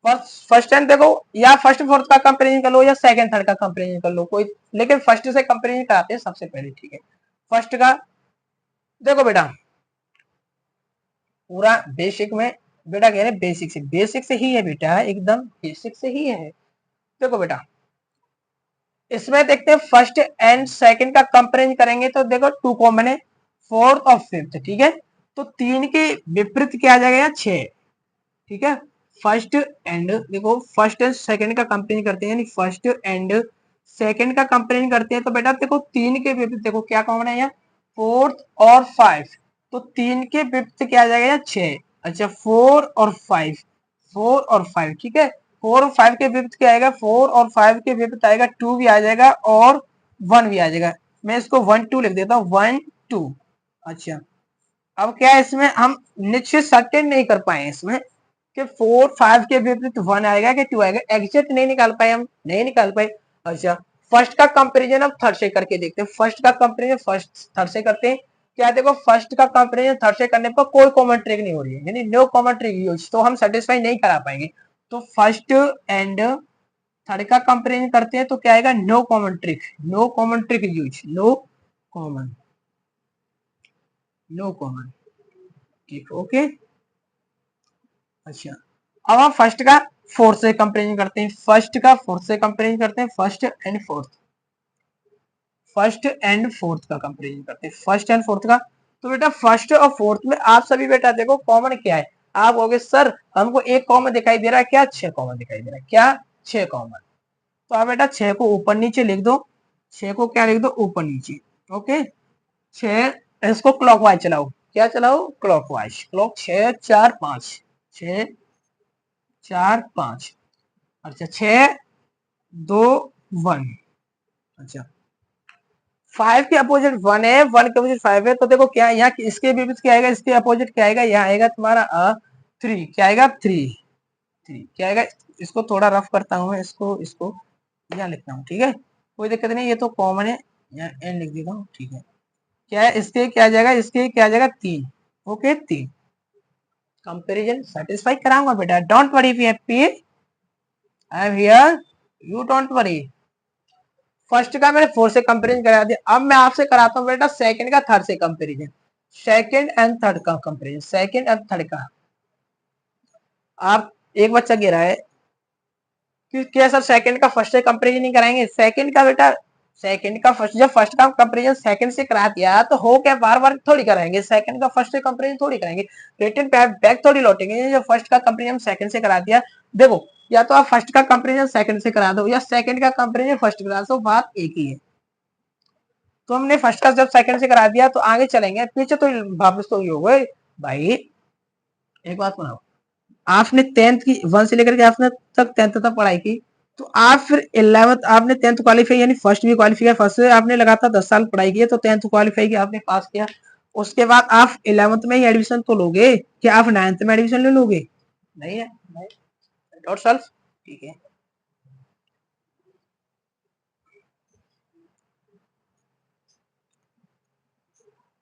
फर्स्ट एंड देखो, या फर्स्ट फोर्थ का कंपेरिजन कर लो या सेकंड थर्ड का कंपेरिजन कर लो कोई, लेकिन फर्स्ट से कंपेरिजन कराते हैं सबसे पहले, ठीक है। फर्स्ट का देखो बेटा, पूरा बेसिक में, बेटा कह रहे बेसिक से ही है बेटा, एकदम बेसिक से ही है। देखो बेटा, इसमें देखते हैं फर्स्ट एंड सेकंड का कंपेरिजन करेंगे तो देखो टू कॉमन है, फोर्थ और फिफ्थ, ठीक है। तो तीन के विपरीत क्या आ जाएगा, 6, ठीक है। फर्स्ट एंड देखो, फर्स्ट एंड सेकंड का कंपेरिजन करते हैं, यानी फर्स्ट एंड सेकंड का कंपेरिजन करते हैं तो बेटा देखो तीन के विपरीत देखो क्या कॉमन है, यहाँ फोर्थ और फाइव, तो तीन के विपरीत क्या आ जाएगा, यहाँ 6। अच्छा, 4 और 5, 4 और 5, ठीक है। 4 और 5 के विपरीत क्या आएगा, 4 और 5 के विपरीत आएगा 2 भी आ जाएगा और 1 भी आ जाएगा। मैं इसको 1 2 लिख देता हूँ, 1 2। अच्छा, अब क्या है, इसमें हम निश्चित सर्टेन नहीं कर पाए इसमें कि 4 5 के विपरीत 1 आएगा कि 2 आएगा, एग्जैक्ट नहीं निकाल पाए, हम नहीं निकाल पाए। अच्छा, फर्स्ट का कंपैरिजन अब थर्ड से करके देखते हैं। फर्स्ट का कंपैरिजन फर्स्ट थर्ड से करते हैं, क्या देखो फर्स्ट का कंपैरिजन थर्ड से करने पर कोई कॉमन ट्रिक नहीं हो रही है, यानी नो कॉमन ट्रिक यूज, तो हम सेटिस्फाई नहीं करा पाएंगे। तो फर्स्ट एंड थर्ड का कंपैरिजन करते हैं तो क्या आएगा, no common trick, no common trick use, no common, no common, ठीक, ओके। अच्छा, अब हम फर्स्ट का फोर्थ से कंपेरिजन करते हैं, फर्स्ट का फोर्थ से कंपेरिजन करते हैं, first and fourth, first and fourth का कंपेरिजन करते हैं, फर्स्ट एंड फोर्थ का। तो बेटा फर्स्ट और फोर्थ में आप सभी बेटा देखो कॉमन क्या है, आप कहोगे सर हमको एक कॉमन दिखाई दे रहा है, क्या 6 कॉमन दिखाई दे रहा है, क्या 6 कॉमन। तो आप बेटा 6 को ऊपर नीचे लिख दो, 6 को क्या लिख दो, ऊपर नीचे, ओके। 6, इसको क्लॉकवाइज चलाओ, क्या चलाओ, क्लॉकवाइज, क्लॉक 6 4 5, 6 4 5, अच्छा 6 2 1, अच्छा 5 के अपोजिट 1 है, 1 के अपोजिट 5 है, तो देखो क्या यहाँ इसके विपरीत क्या आएगा, इसके अपोजिट क्या आएगा, यहाँ आएगा तुम्हारा 3, क्या आएगा 3, 3 क्या आएगा। इसको थोड़ा रफ करता हूँ मैं, इसको इसको यहाँ लिखता हूँ, ठीक है, कोई दिक्कत नहीं, ये तो कॉमन है, यहाँ एन लिख देता हूँ, ठीक है। क्या है, इसके क्या आ जाएगा, इसके क्या आ जाएगा 3, ओके 3। कंपेरिजन सेटिस्फाई कराऊंगा बेटा, don't worry be happy, I am here, you don't worry. First का मैंने फोर्थ से कंपेरिजन करा दिया, अब मैं आपसे कराता हूँ बेटा सेकंड का थर्ड से कंपेरिजन, सेकंड एंड थर्ड का कंपेरिजन, सेकंड एंड थर्ड का। आप एक बच्चा कह रहा है कि क्या सर सेकंड का फर्स्ट से कंपेरिजन नहीं कराएंगे, सेकंड का बेटा, सेकंड का फर्स्ट, जब फर्स्ट का कंपेरिजन सेकंड से करा दिया तो हो क्या बार बार थोड़ी कराएंगे, सेकंड का फर्स्ट से कंपेरिजन थोड़ी कराएंगे, रिटर्न बैक थोड़ी लौटेंगे, जब फर्स्ट का कंपेरिजन सेकंड से करा दिया। देखो या तो आप फर्स्ट का कंपेरिजन सेकंड से करा दो या सेकंड का कंपेरिजन फर्स्ट करा दो, बात एक ही है। तो हमने फर्स्ट का जब सेकंड से करा दिया तो आगे चलेंगे, पीछे तो वापस तो ये हो गए भाई। एक बात सुनाओ, आपने 10th की 1 से लेकर के आपने तक 10th तक पढ़ाई की, तो आप फिर 11th आपने 10th क्वालिफाई, यानी फर्स्ट भी क्वालिफाई, फर्स्ट से आपने लगातार 10 साल पढ़ाई की है तो 10th क्वालिफाई की आपने पास किया, उसके बाद आप 11th में ही एडमिशन तो लोगे, क्या आप 9th में एडमिशन ले लोगे, नहीं है, डॉट सॉल्व, ठीक है।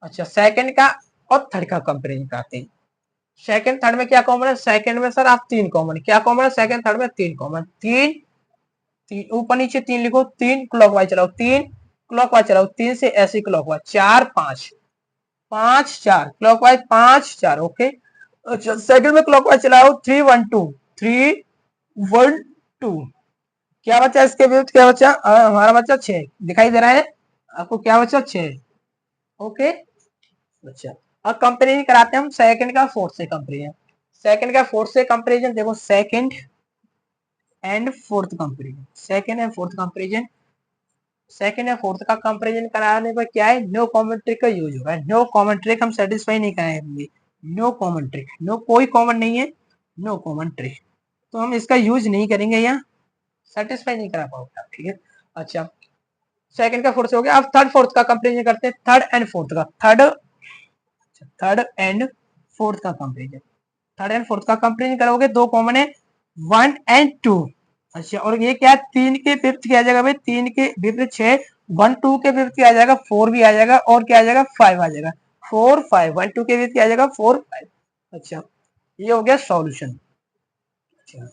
अच्छा, सेकंड का और थर्ड का कंपेरिजन करते हैं। सेकंड थर्ड में क्या कॉमन है, सेकंड में सर आप 3 कॉमन, क्या कॉमन है सेकंड थर्ड में, 3 कॉमन, 3 3 ऊपर नीचे 3 लिखो, 3 क्लॉकवाइज चलाओ, 3 क्लॉकवाइज चलाओ, 3 से ऐसे क्लॉकवाइज, 4 5 5 4 क्लॉकवाइज, 5 4, ओके। अच्छा, सेकंड में क्लॉकवाइज चलाओ, 3 1 2, 3 1 2, क्या बचा इसके विरुद्ध, क्या बचा, हमारा बच्चा 6 दिखाई दे रहा है आपको, क्या बचा 6, ओके। अच्छा, अब कंपेरिजन कराते हैं हम सेकंड का फोर्थ से कंपेरिजन, सेकंड का फोर्थ से कंपेरिजन देखो, second and fourth comparison, second and fourth comparison, second या फोर्थ का कंपेरिजन कराने पर क्या है, नो कॉमन ट्रिक का यूज होगा, नो कॉमन ट्रिक हम सेटिस्फाई नहीं कराएंगे, नो कॉमन ट्रिक, नो कोई कॉमन नहीं है, नो कॉमन ट्रिक, तो हम इसका यूज नहीं करेंगे, यहाँ सेटिस्फाई नहीं करा पाओगे आप, ठीक है। अच्छा, सेकंड का फोर्थ हो गया, अब थर्ड फोर्थ का कंपेरिजन करते हैं, थर्ड एंड फोर्थ का, थर्ड एंड फोर्थ का कंपेरिजन, थर्ड एंड फोर्थ का कंपेरिजन करोगे, दो कॉमन है, 1 और 2। अच्छा, और ये क्या, 3 के फिफ्थ क्या आ जाएगा भाई, 3 के विपरीत 6, 1 2 के विपरीत क्या आ जाएगा, 4 भी आ जाएगा, और क्या आ जाएगा 5 आ जाएगा, 4 5, 1 2 के विपरीत क्या आ जाएगा 4 5। अच्छा, ये हो गया सॉल्यूशन। अच्छा,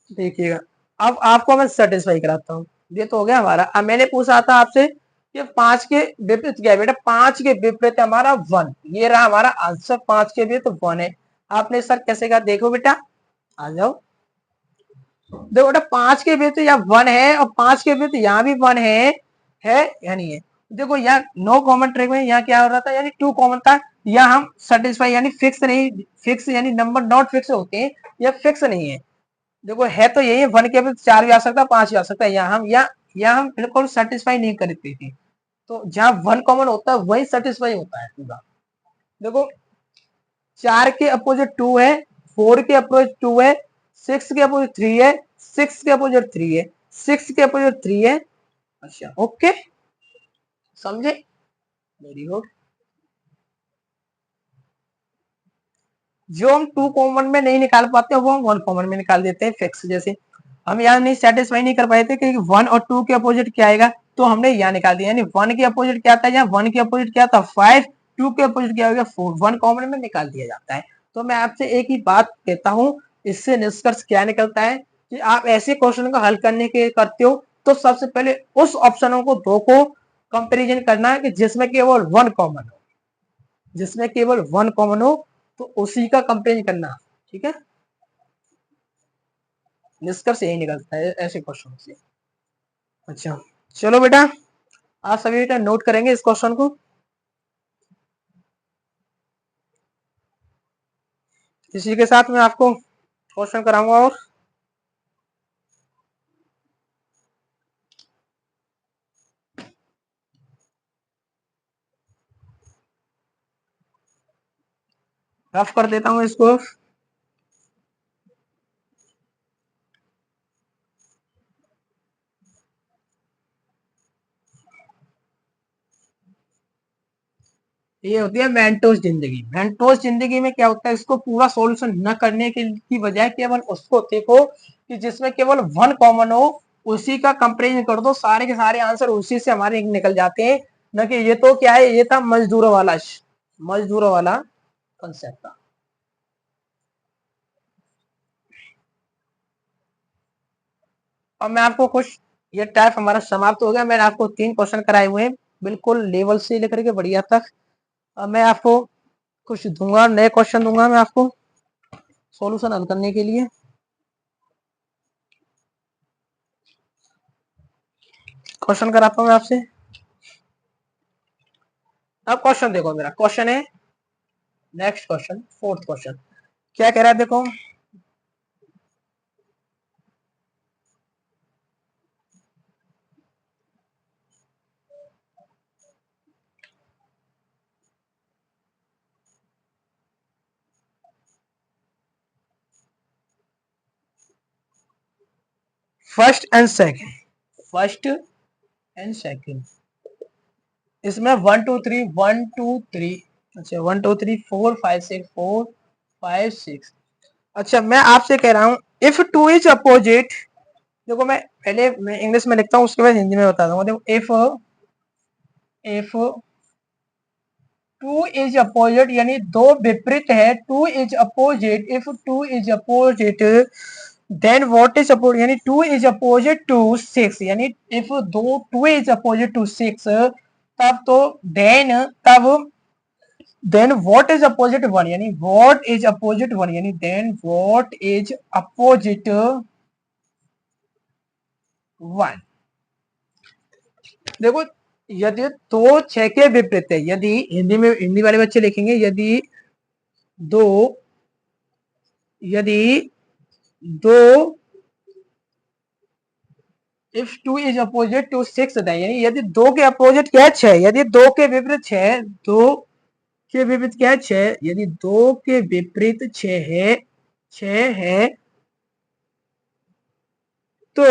देखिएगा, अब आपको मैं सेटिस्फाई कराता हूँ। ये तो हो गया हमारा। अब मैंने पूछा था आपसे कि 5 के विपरीत क्या है बेटा, 5 के विपरीत हमारा 1। ये रहा हमारा आंसर, 5 के विपरीत 1 है। आपने सर कैसे कहा, देखो बेटा आ जाओ, देखो बेटा 5 के विपरीत या 1 है, और 5 के विपरीत यहाँ भी 1 है या नहीं है। देखो यहाँ नो कॉमन ट्रिक में यहाँ क्या हो रहा था, यानी 2 कॉमन था। यहाँ हम सेटिस्फाई यानी फिक्स नहीं, फिक्स यानी नंबर नॉट फिक्स होते हैं, या फिक्स नहीं है। देखो है तो यही है, 1 के भी 4 भी आ सकता है, 5 भी आ सकता है। यहाँ हम बिल्कुल सेटिस्फाई नहीं करते थे। तो जहां 1 कॉमन होता है वही सेटिस्फाई होता है पूरा। देखो 4 के अपोजिट 2 है, 4 के अपोजिट 2 है, 6 के अपोजिट 3 है, 6 के अपोजिट 3 है, 6 के अपोजिट 3 है। अच्छा ओके, समझे, वेरी गुड। जो हम 2 कॉमन में नहीं निकाल पाते वो हम 1 कॉमन में निकाल देते हैं फिक्स। जैसे हम यहाँ नहीं सेटिस्फाई नहीं कर पाए थे कि 1 और 2 के अपोजिट क्या आएगा, तो हमने यहाँ निकाल दिया। यानी 1 के अपोजिट क्या था, यहाँ 1 के अपोजिट क्या था 5, 2 के अपोजिट क्या हो गया 4, 1 कॉमन में निकाल दिया जाता है। तो मैं आपसे एक ही बात कहता हूँ, इससे निष्कर्ष क्या निकलता है कि आप ऐसे क्वेश्चन को हल करने के करते हो तो सबसे पहले उस ऑप्शनों को दो को कंपेरिजन करना है कि जिसमें केवल 1 कॉमन हो, जिसमें केवल 1 कॉमन हो तो उसी का कंपेरिजन करना। ठीक है, निष्कर्ष यही निकलता है ऐसे क्वेश्चन से। अच्छा चलो बेटा, आप सभी बेटा नोट करेंगे इस क्वेश्चन को। इसी के साथ मैं आपको क्वेश्चन कराऊंगा और रफ कर देता हूँ इसको। ये होती है मेंटोस जिंदगी। मेंटोस जिंदगी में क्या होता है, इसको पूरा सॉल्यूशन न करने की बजाय केवल उसको देखो कि जिसमें केवल 1 कॉमन हो, उसी का कंपेरिजन कर दो, सारे के सारे आंसर उसी से हमारे निकल जाते हैं। न कि ये तो क्या है, ये था मजदूरों वाला कंसेप्ट था। और मैं आपको कुछ, ये टाइप हमारा समाप्त हो गया। मैंने आपको 3 क्वेश्चन कराए हुए हैं, बिल्कुल लेवल से लेकर के बढ़िया तक। अब मैं आपको कुछ दूंगा, नए क्वेश्चन दूंगा मैं आपको सॉल्यूशन हल करने के लिए। क्वेश्चन कराता हूँ मैं आपसे। अब क्वेश्चन देखो, मेरा क्वेश्चन है, नेक्स्ट क्वेश्चन, 4th क्वेश्चन क्या कह रहा है, देखो। फर्स्ट एंड सेकंड इसमें 1 2 3 1 2 3, अच्छा 1 2 3 4 5 6 4 5 6। अच्छा मैं आपसे कह रहा हूं, इफ टू इज अपोजिट, देखो मैं इंग्लिश में लिखता हूँ उसके बाद हिंदी में बता दूंगा। देखो इफ टू इज अपोजिट यानी दो विपरीत है, two is opposite, if two is opposite then what is opposite, यानी टू इज अपोजिट टू 6, यानी इफ दो टू इज अपोजिट टू 6, तब तो तब देन व्हाट इज अपोजिट 1, यानी व्हाट इज अपोजिट 1, यानी देन व्हाट इज अपोजिट 1। देखो यदि दो 6 के विपरीत है, यदि हिंदी में, हिंदी वाले बच्चे लिखेंगे, दो यदि दो if two is opposite to 6 यानी यदि दो के अपोजिट क्या है 6, यदि दो के विपरीत 6, दो के विपरीत क्या है 6, यदि दो के विपरीत 6 है, 6 है, तो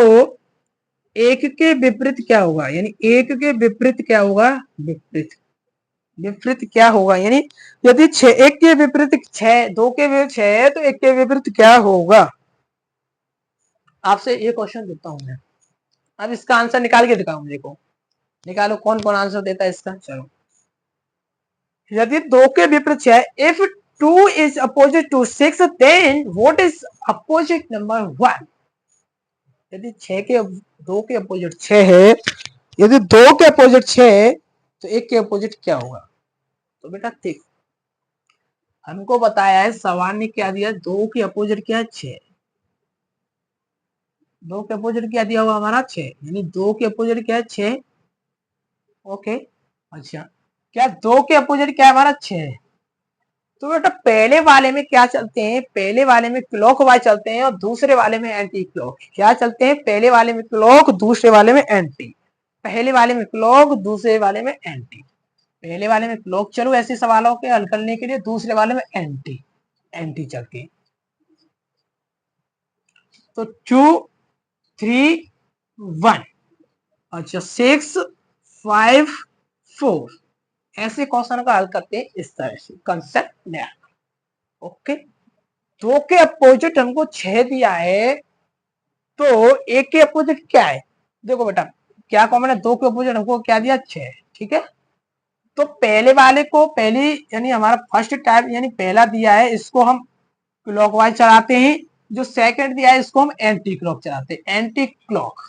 एक के विपरीत क्या होगा, यानी एक के विपरीत क्या होगा, विपरीत विपरीत क्या होगा, यानी यदि 6 एक के विपरीत 6, दो के विपरीत 6 है तो एक के विपरीत क्या होगा। आपसे ये क्वेश्चन देता हूं मैं, अब इसका आंसर निकाल के दिखाओ मुझे को, निकालो कौन कौन आंसर देता है इसका। चलो यदि दो के विपरीत 6, if two is opposite to 6 then what is opposite number 1। यदि दो के अपोजिट 6 है, यदि दो के अपोजिट 6 है तो एक के अपोजिट क्या होगा? तो बेटा देखो, हमको बताया है सवाल ने क्या दिया, दो के अपोजिट क्या है? 6। दो के अपोजिट क्या दिया हुआ हमारा? 6, यानी दो के अपोजिट क्या है? 6। ओके, अच्छा, क्या दो के अपोजिट क्या है हमारा? 6। तो बेटा पहले वाले में क्या चलते हैं? पहले वाले में क्लॉक वाइज चलते हैं और दूसरे वाले में एंटी क्लॉक। क्या चलते हैं? पहले वाले में क्लॉक, दूसरे वाले में एंटी। पहले वाले में क्लॉक, दूसरे वाले में एंटी। पहले वाले में क्लॉक चलो ऐसे सवालों के हल करने के लिए, दूसरे वाले में एंटी, एंटी चलती है। तो 2 3 1, अच्छा 6 5 4, ऐसे क्वेश्चन का हल करते हैं इस तरह से, कंसेप्ट नया। ओके, दो के अपोजिट हमको 6 दिया है, तो एक के अपोजिट क्या है? देखो बेटा क्या कॉमन है, दो के अपोजिट हमको क्या दिया? 6, ठीक है। तो पहले वाले को, पहली यानी हमारा फर्स्ट टाइप यानी पहला दिया है, इसको हम क्लॉकवाइज चलाते हैं। जो सेकंड दिया है इसको हम एंटी क्लॉक चलाते हैं, एंटी क्लॉक,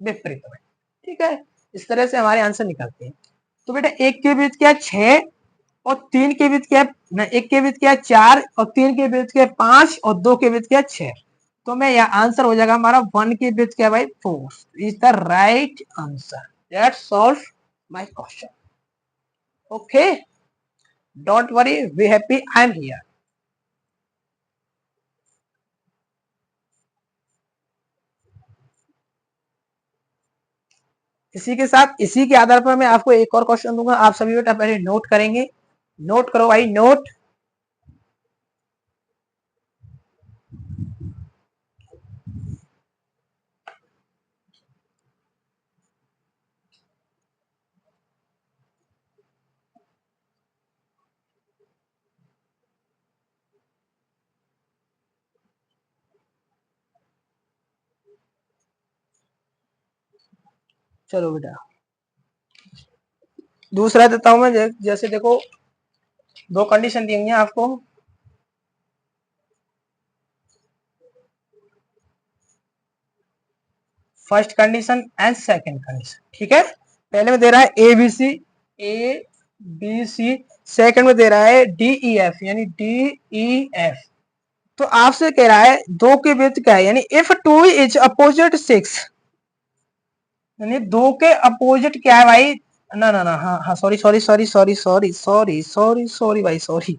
विपरीत में, ठीक है। इस तरह से हमारे आंसर निकलते हैं। तो बेटा एक के बीच क्या है? 6, और 3 के बीच क्या है? एक के बीच क्या है? 4, और 3 के बीच क्या है? 5, और 2 के बीच क्या है? 6। तो मैं यहाँ आंसर हो जाएगा हमारा 1 के बीच क्या भाई? 4 is the right answer. That's solve my question. Okay, don't worry, be happy, I am here. इसी के साथ, इसी के आधार पर मैं आपको एक और क्वेश्चन दूंगा। आप सभी बेटा पहले नोट करेंगे, नोट करो भाई, नोट। चलो बेटा दूसरा देता हूं मैं, जैसे देखो दो कंडीशन दी हुई है आपको। First condition and second condition, ठीक है। पहले में दे रहा है A B C, A B C. Second में दे रहा है डी ई एफ, यानी डी ई एफ। तो आपसे कह रहा है दो के बीच क्या है, यानी इफ टू इज अपोजिट 6, यानी दो के अपोजिट क्या है भाई? ना ना ना, हाँ हाँ, sorry sorry sorry sorry sorry sorry sorry sorry भाई, सॉरी।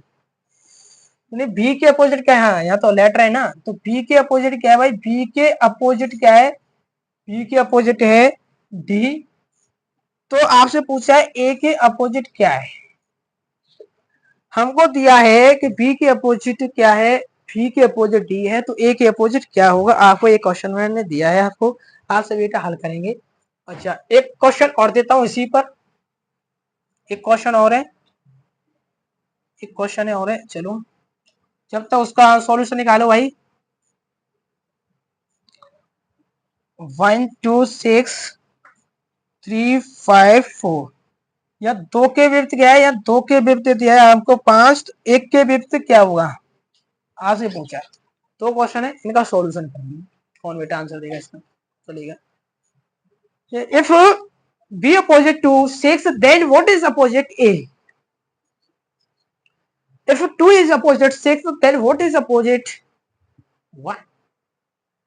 यानी बी के अपोजिट क्या है? हाँ, यहाँ तो लेटर है ना, तो बी के अपोजिट क्या है भाई? बी के अपोजिट क्या है? बी के अपोजिट है डी। तो आपसे पूछा है ए के अपोजिट क्या है? हमको दिया है कि बी के अपोजिट क्या है? बी के अपोजिट डी है, तो ए के अपोजिट क्या होगा? आपको एक क्वेश्चन मैंने दिया है, आपको आप सभी बेटा हल करेंगे। अच्छा एक क्वेश्चन और देता हूं इसी पर, एक क्वेश्चन और है, एक क्वेश्चन है और है, चलो जब तक उसका सॉल्यूशन निकालो भाई। 1 2 6 3 5 4, या दो के विपरीत क्या है? या दो के विपरीत दिया है हमको 5, तो एक के विपरीत क्या होगा? आपसे पूछा है। दो क्वेश्चन है, इनका सॉल्यूशन करेंगे। कौन बेटा आंसर देगा इसका? चलेगा। If B opposite to 6, then what is opposite A? If 2 is opposite 6, then what is opposite 1?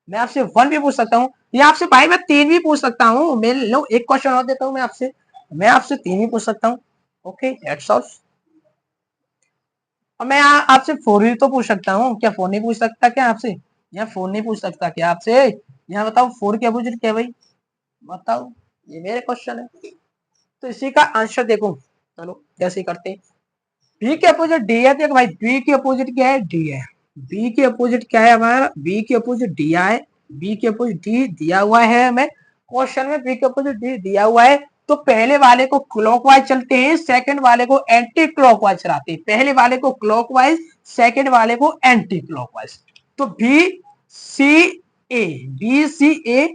मैं आपसे 1 भी पूछ सकता हूँ, या आपसे भाई मैं 3 भी पूछ सकता हूँ। मैं लो एक क्वेश्चन और देता हूँ मैं आपसे, मैं आपसे 3 भी पूछ सकता हूँ। Okay, that's all. और मैं आपसे 4 भी तो पूछ सकता हूँ, क्या 4 नहीं पूछ सकता क्या आपसे? या 4 नहीं पूछ सकता क्या आपसे? यहाँ बताओ 4 के अपोजिट क्या भाई? बताओ, ये मेरे क्वेश्चन है। तो इसी का आंसर देखो, चलो कैसे करते हैं। बी के अपोजिट डी है, देखो भाई बी के अपोजिट क्या है? डी है। बी के अपोजिट क्या है हमारा? बी के अपोजिट डी है। बी के अपोजिट डी दिया हुआ है हमें क्वेश्चन में, बी के अपोजिट डी दिया हुआ है। तो पहले वाले को क्लॉकवाइज चलते हैं, सेकंड वाले को एंटी क्लॉकवाइज चलाते हैं। पहले वाले को क्लॉकवाइज, सेकंड वाले को एंटी क्लॉकवाइज। तो B C A, B C A,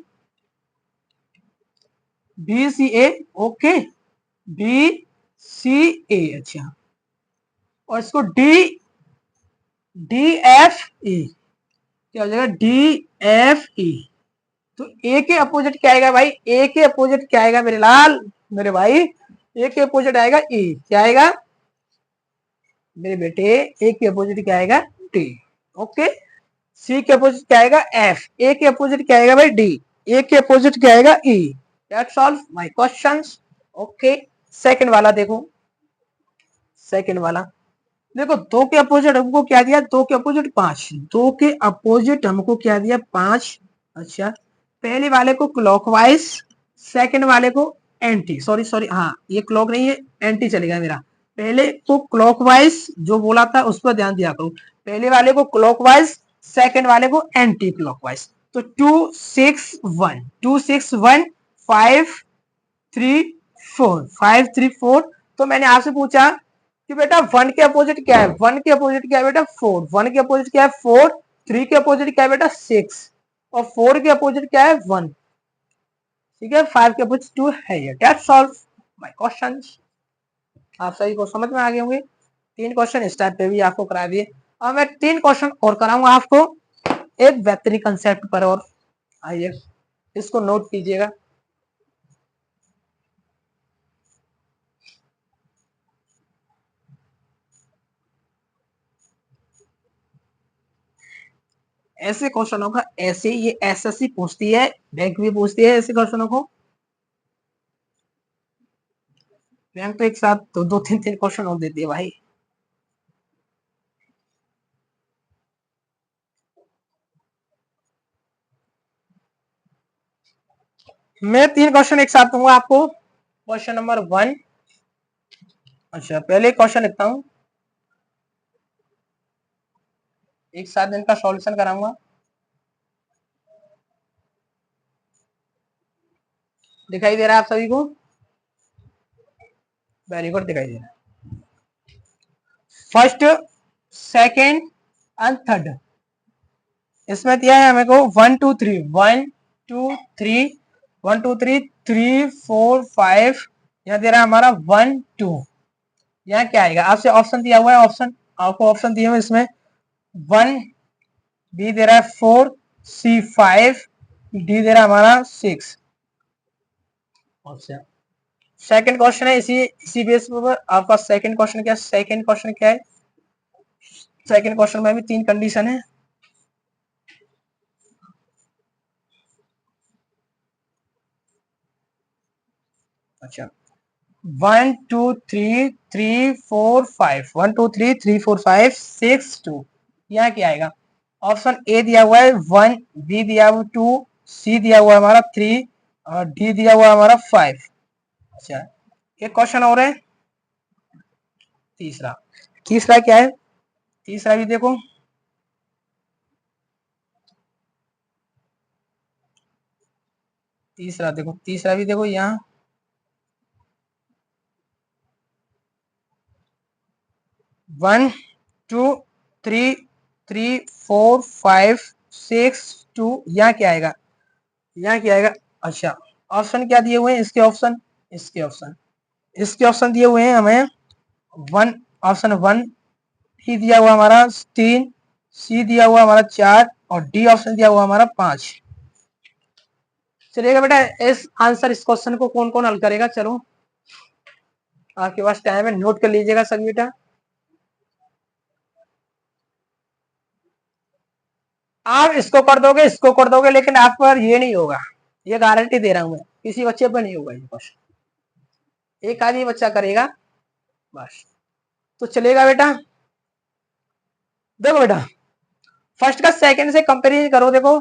B C A, okay, B C ए, अच्छा, और इसको डी, डी एफ ई, क्या हो जाएगा? डी एफ ई, तो ए के अपोजिट क्या आएगा भाई, ए के अपोजिट क्या आएगा मेरे लाल मेरे भाई, ए के अपोजिट आएगा ई, क्या आएगा मेरे बेटे, ए के अपोजिट क्या आएगा डी। ओके, सी के अपोजिट क्या आएगा एफ, ए के अपोजिट क्या आएगा भाई डी, ए के अपोजिट क्या आएगा E. That's all my questions. Okay, second वाला देखो, सेकंड वाला देखो, दो के अपोजिट हमको क्या दिया, दो के अपोजिट पांच, दो के अपोजिट हमको क्या दिया पांच। अच्छा, पहले वाले को क्लॉकवाइज, सेकंड वाले को एंटी, सॉरी सॉरी हाँ ये क्लॉक नहीं है एंटी चलेगा मेरा, पहले को क्लॉकवाइज जो बोला था उस पर ध्यान दिया करो, पहले वाले को क्लॉकवाइज सेकंड वाले को एंटी क्लॉकवाइज। तो 2 6 1 2 6 1 5 3 4 5 3 4। तो मैंने आपसे पूछा कि बेटा वन के अपोजिट क्या है, वन के अपोजिट क्या है बेटा फोर, वन के अपोजिट क्या है फोर, थ्री के अपोजिट क्या है बेटा सिक्स, और फोर के अपोजिट क्या है वन, ठीक है, फाइव के अपोजिट टू है ये। That's all my questions. आप सभी को समझ में आ गए होंगे, तीन क्वेश्चन इस टाइप पे भी आपको करा दिए। अब मैं तीन क्वेश्चन और कराऊंगा आपको एक बेहतरीन कंसेप्ट पर, और आइए इसको नोट कीजिएगा। ऐसे क्वेश्चनों का ऐसे ये एसएससी पूछती है, बैंक भी पूछती है ऐसे क्वेश्चनों को, बैंक तो एक साथ दो दो तीन तीन क्वेश्चन और देती है भाई। मैं तीन क्वेश्चन एक साथ दूंगा आपको। क्वेश्चन नंबर वन, अच्छा पहले क्वेश्चन लिखता हूं, एक साथ इनका सॉल्यूशन कराऊंगा। दिखाई दे रहा है आप सभी को, वेरी गुड दिखाई दे रहा है। फर्स्ट, सेकेंड एंड थर्ड, इसमें दिया है हमें को 1 2 3 1 2 3 1 2 3 3 4 5, यहाँ दे रहा है हमारा 1 2, यहाँ क्या आएगा आपसे ऑप्शन दिया हुआ है, ऑप्शन आपको ऑप्शन दिए हुए इसमें 1, बी दे रहा है 4, सी 5, डी दे रहा है हमारा 6। अच्छा, सेकंड क्वेश्चन है इसी बेस पर आपका सेकंड क्वेश्चन क्या है, सेकंड क्वेश्चन क्या है, सेकंड क्वेश्चन में भी तीन कंडीशन है। अच्छा, 1 2 3 3 4 5 1 2 3 3 4 5 6 2, यहाँ क्या आएगा, ऑप्शन ए दिया हुआ है 1, बी दिया हुआ 2, सी दिया हुआ है हमारा 3, और डी दिया हुआ है हमारा 5। अच्छा, एक क्वेश्चन और है तीसरा, तीसरा क्या है, तीसरा भी देखो, तीसरा देखो, तीसरा भी देखो यहाँ 1 2 3 3 4 5 6 2, यहाँ क्या आएगा, यहाँ क्या आएगा। अच्छा, ऑप्शन क्या दिए हुए हैं इसके, ऑप्शन इसके ऑप्शन, इसके ऑप्शन दिए हुए हैं हमें वन, ऑप्शन वन ही दिया हुआ हमारा 3, सी दिया हुआ हमारा 4, और डी ऑप्शन दिया हुआ हमारा 5। चलिएगा बेटा इस आंसर इस क्वेश्चन को कौन कौन हल करेगा, चलो आपके पास टाइम है, नोट कर लीजिएगा सभी बेटा। आप इसको कर दोगे इसको कर दोगे, लेकिन आप पर ये नहीं होगा, ये गारंटी दे रहा हूं मैं, किसी बच्चे पर नहीं होगा ये क्वेश्चन, एक आदमी बच्चा करेगा बस। तो चलेगा बेटा, देखो बेटा फर्स्ट का सेकंड से कंपेरिजन करो, देखो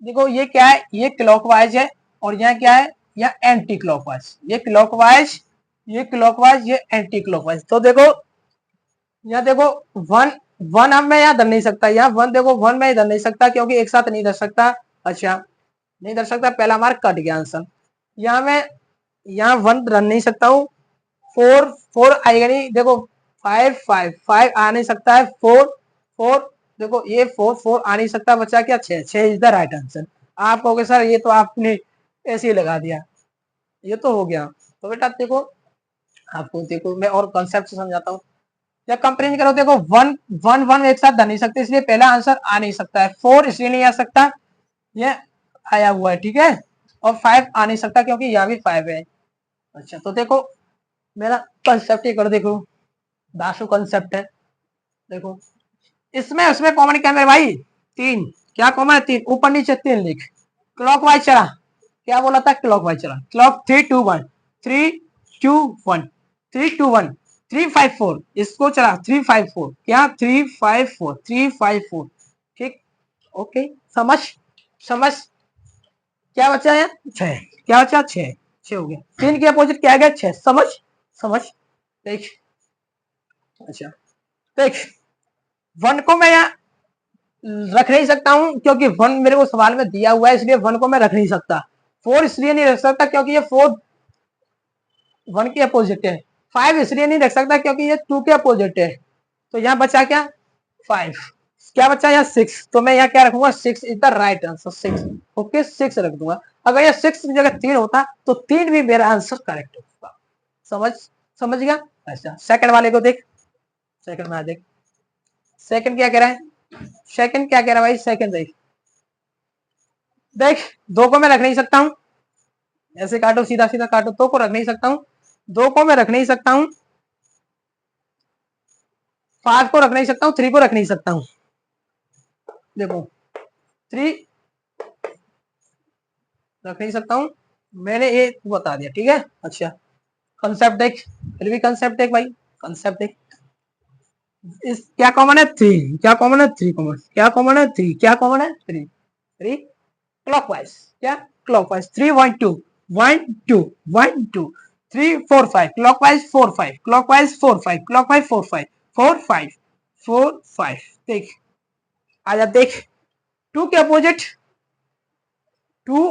देखो ये क्या है, ये क्लॉकवाइज है, और यहाँ क्या है, यहाँ एंटी क्लॉकवाइज, ये क्लॉकवाइज ये क्लॉकवाइज ये एंटी क्लॉकवाइज। तो देखो यहाँ देखो वन, वन अब मैं यहाँ धर नहीं सकता, यहाँ वन देखो वन मैं इधर नहीं सकता क्योंकि एक साथ नहीं धर सकता। अच्छा, नहीं धर सकता, पहला मार्क कट गया आंसर। यहाँ मैं यहाँ वन रन नहीं सकता हूँ, फोर फोर आएगा नहीं, देखो फाइव फाइव फाइव आ नहीं सकता है, फोर फोर देखो ये फोर फोर आ नहीं सकता, बचा क्या छह, छह इज द राइट आंसर। आप कहोगे सर ये तो आपने ऐसे ही लगा दिया, ये तो हो गया। तो बेटा देखो आपको देखो मैं और कॉन्सेप्ट से समझाता हूँ, जब कंपेरिजन करो देखो वन वन वन एक साथ धर नहीं सकते, इसलिए पहला आंसर आ नहीं सकता है, फोर इसलिए नहीं आ सकता, ये आया हुआ है, ठीक है, और 5 आ नहीं सकता क्योंकि यहाँ भी 5 है। अच्छा तो देखो मेरा कंसेप्ट ये कर देखो, दाशु कंसेप्ट है। देखो इसमें उसमें कॉमन क्या है मेरे भाई, 3। क्या कॉमन है, 3। ऊपर नीचे 3 लिख। क्लॉकवाइज चला, क्या बोला था, क्लॉकवाइज चला। क्लॉक 3 2 1 3 2 1 3 2 1 3 5 4, इसको चला 3 5 4, क्या 3 5 4 3 5 4, ठीक। ओके समझ, समझ। क्या बचा है, 6। क्या बचा, 6। 6 हो गया। 3 के अपोजिट क्या आ गया, 6। समझ, समझ। देख, अच्छा देख, 1 को मैं यहाँ रख नहीं सकता हूं क्योंकि 1 मेरे को सवाल में दिया हुआ है, इसलिए 1 को मैं रख नहीं सकता। 4 इसलिए नहीं रख सकता क्योंकि ये 4 1 के अपोजिट है। 5 इसलिए नहीं रख सकता क्योंकि ये 2 के अपोजिट है। तो यहाँ बचा क्या, 5। क्या बचा यहाँ, 6। तो मैं यहाँ क्या रखूंगा, 6 is the right answer, 6। Okay 6 रख दूंगा। अगर ये 6 की जगह 3 होता तो 3 भी मेरा आंसर करेक्ट होगा। समझ, समझ गया। अच्छा सेकंड वाले को देख, सेकंड में देख, सेकंड क्या कह रहा है, सेकंड क्या कह रहा है भाई, सेकंड देख। देख 2 को मैं रख नहीं सकता हूं, ऐसे काटो सीधा सीधा काटो, 2 को रख नहीं सकता हूं, 2 को मैं रख नहीं सकता हूं, 5 को रख नहीं सकता हूं, 3 को रख नहीं सकता हूं। देखो 3 रख नहीं सकता हूं, मैंने ये बता दिया, ठीक है। अच्छा कंसेप्ट देख, फिर भी कंसेप्ट देख भाई, कंसेप्ट देख। इस क्या कॉमन है, 3। क्या कॉमन है, 3 कॉमन। क्या कॉमन है, 3। क्या कॉमन है, 3। 3 क्लॉकवाइज, क्या क्लॉकवाइज, 3 1 2 1 2 1 2 3 4 5 क्लॉकवाइज, 4 5 क्लॉकवाइज, 4 5 क्लॉकवाइज, 4 5 4 5 4 5। देख आजा देख, 2 के अपोजिट 2।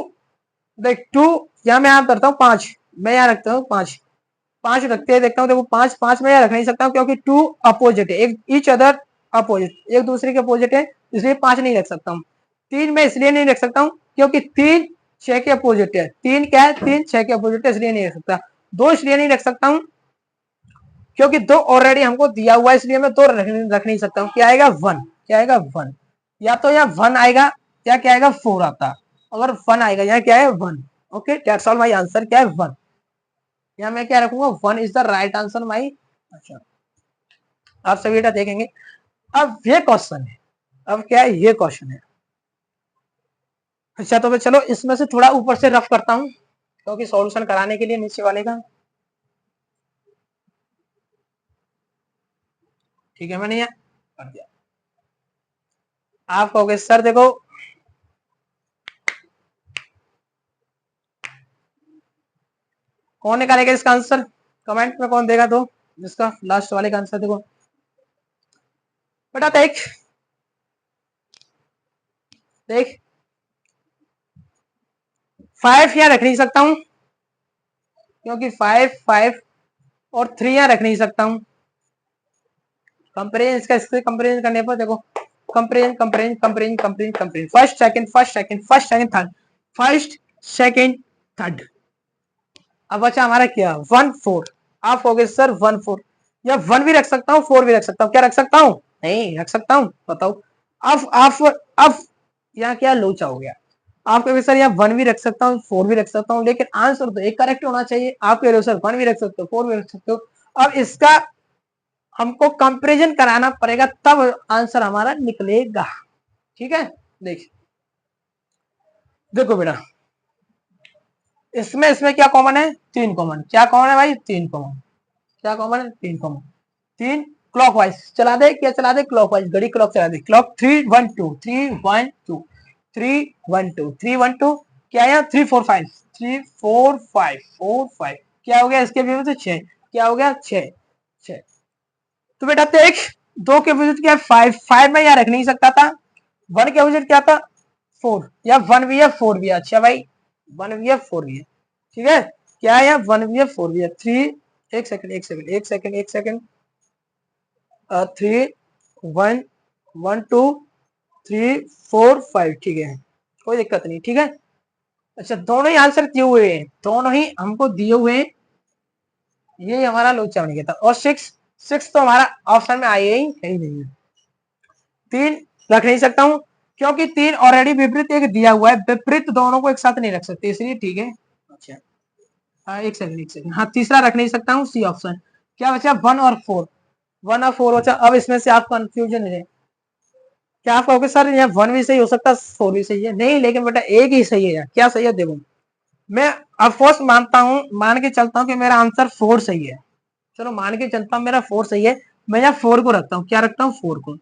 देख 2 यहाँ मैं यहाँ करता हूँ 5, मैं यहाँ रखता हूँ 5, 5 रखते हैं, देखता हूँ देखो 5 5 में यहाँ रख नहीं सकता हूँ क्योंकि 2 अपोजिट है, एक ईच अदर अपोजिट, एक दूसरे के अपोजिट है, इसलिए 5 नहीं रख सकता हूँ। 3 में इसलिए नहीं रख सकता हूँ क्योंकि 3 6 के अपोजिट है, 3 क्या है, 3 6 के अपोजिट है, इसलिए नहीं रख सकता। 2 इसलिए नहीं रख सकता हूँ क्योंकि 2 ऑलरेडी हमको दिया हुआ है, इसलिए मैं 2 रख नहीं सकता हूँ। क्या आएगा, 1। क्या आएगा, 1। या तो यहाँ 1 आएगा या क्या आएगा, 4 आता। अगर 1 आएगा यहाँ क्या है, 1। Okay that's all my answer, क्या है 1। यहाँ मैं क्या रखूंगा, 1 is the right answer my. अच्छा आप सभी बेटा देखेंगे। अब ये क्वेश्चन है, अब क्या है, ये क्वेश्चन है। अच्छा तो मैं चलो इसमें से थोड़ा ऊपर से रफ करता हूँ क्योंकि सॉल्यूशन कराने के लिए नीचे वाले का, ठीक है, मैंने यहाँ कर दिया। आप कहोगे सर देखो कौन निकालेगा इसका आंसर, कमेंट में कौन देगा, तो जिसका लास्ट वाले का आंसर देखो बेटा। देख देख 5 यहाँ रख नहीं सकता हूँ क्योंकि 5 5 और 3 यहाँ रख नहीं सकता हूँ। कंपेरिजन इसका इससे कंपेरिजन करने पर देखो, comparison comparison comparison comparison comparison, first second first second first second third, first second third. अब बचा हमारा क्या, 1 4। आप हो गए सर 1 4, या 1 भी रख सकता हूँ 4 भी रख सकता हूँ, क्या रख सकता हूँ, नहीं रख सकता हूँ, बताओ। अब अब यहाँ क्या लोचा हो गया, आप कहोगे सर यहाँ 1 भी रख सकता हूँ 4 भी रख सकता हूँ, लेकिन आंसर तो एक करेक्ट होना चाहिए। आप कह रहे हो सर 1 भी रख सकते हो 4 भी रख सकते हो। अब इसका हमको कंपैरिजन कराना पड़ेगा तब आंसर हमारा निकलेगा, ठीक है। देखिए देखो बेटा, इसमें इसमें क्या कॉमन है, 3 कॉमन। क्या कॉमन है भाई, 3 कॉमन। क्या कॉमन है, 3 कॉमन। 3 क्लॉकवाइज चला दे, क्या चला दे, क्लॉकवाइज, घड़ी क्लॉक चला दे, क्लॉक 3 1 2 3 1 2 3 1 2 3 1 2, क्या है 3 4 5 3 4 5 4 5, क्या हो गया इसके भी तो 6, क्या हो गया 6 6। तो बेटा देख 2 के विजिट क्या है, 5 5 में यहाँ रख नहीं सकता था। 1 के विजिट क्या था, 4, या 1 भी है 4 भी है। अच्छा भाई 1 भी है 4 भी है, ठीक है। क्या है यहाँ 1 भी है 4 भी है। 3 एक सेकंड एक सेकंड एक सेकंड एक सेकंड 3 1 1 2 3 4 5, ठीक है, कोई दिक्कत नहीं, ठीक है। अच्छा दोनों ही आंसर दिए हुए हैं, दोनों ही हमको दिए हुए हैं, ये हमारा लोचा बन गया था। और 6 6 तो हमारा ऑप्शन में आया ही नहीं है। 3 रख नहीं सकता हूँ क्योंकि 3 ऑलरेडी विपरीत एक दिया हुआ है, विपरीत दोनों को एक साथ नहीं रख सकते, इसलिए ठीक है। अच्छा हाँ एक सेकंड, हाँ तीसरा रख नहीं सकता हूँ, सी ऑप्शन। क्या बचा 1 और 4, 1 और 4 बचा। अब इसमें से आप कंफ्यूजन है, क्या आप कहोगे सर यहाँ 1 भी सही हो सकता है 4 भी सही है, नहीं लेकिन बेटा एक ही सही है यार। क्या सही है देखो, मैं ऑफकोर्स मानता हूँ, मान के चलता हूँ कि मेरा आंसर 4 सही है, चलो मान के चलता हूँ मेरा 4 सही है। मैं यहाँ 4 को रखता हूँ, क्या रखता हूँ 4 को,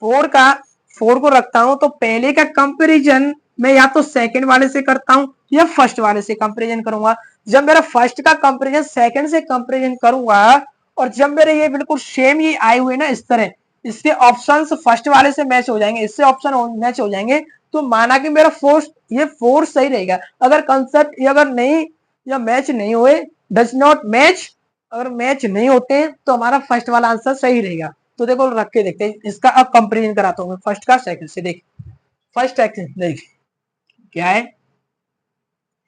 4 का 4 को रखता हूँ। तो पहले का कंपैरिजन मैं या तो सेकंड वाले से करता हूँ या फर्स्ट वाले से कंपैरिजन करूंगा। जब मेरा फर्स्ट का कंपैरिजन सेकंड से कंपैरिजन करूंगा और जब मेरे ये बिल्कुल सेम ही आए हुए ना इस तरह, इसके ऑप्शंस फर्स्ट वाले से मैच हो जाएंगे, इससे ऑप्शन मैच हो जाएंगे, तो माना कि मेरा फोर्स ये फोर्स सही रहेगा। अगर कंसेप्ट ये अगर नहीं या मैच नहीं हुए, डज नॉट मैच, अगर मैच नहीं होते तो हमारा फर्स्ट वाला आंसर सही रहेगा। तो देखो रख के देखते हैं इसका, अब कंपेरिजन कराता हूँ मैं फर्स्ट का सेकंड से। देख फर्स्ट एक्शन देख क्या है,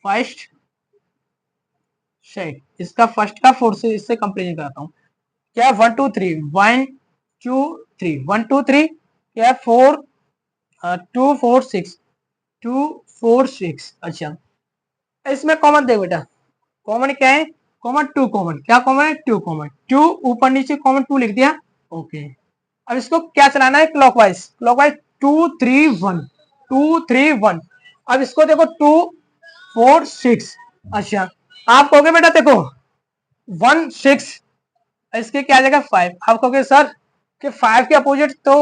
फर्स्ट सेट, इसका फर्स्ट का फोर्थ से इससे कंपेरिजन कराता हूँ। क्या 1 2 3, 1 2 3, 1 2 3, क्या 4 2 4 6, 2 4 6। अच्छा इसमें कॉमन दे बेटा, कॉमन क्या है, कॉमन 2, कॉमन क्या कॉमन है 2, कॉमन 2 ऊपर नीचे कॉमन 2 लिख दिया। ओके अब इसको क्या चलाना है क्लॉकवाइज, क्लॉकवाइज 2 3 1, 2 3 1। अब इसको देखो 2 4 6। अच्छा आप कहोगे बेटा देखो 1 6, इसके क्या आ जाएगा 5। आप कहोगे सर कि 5 के अपोजिट तो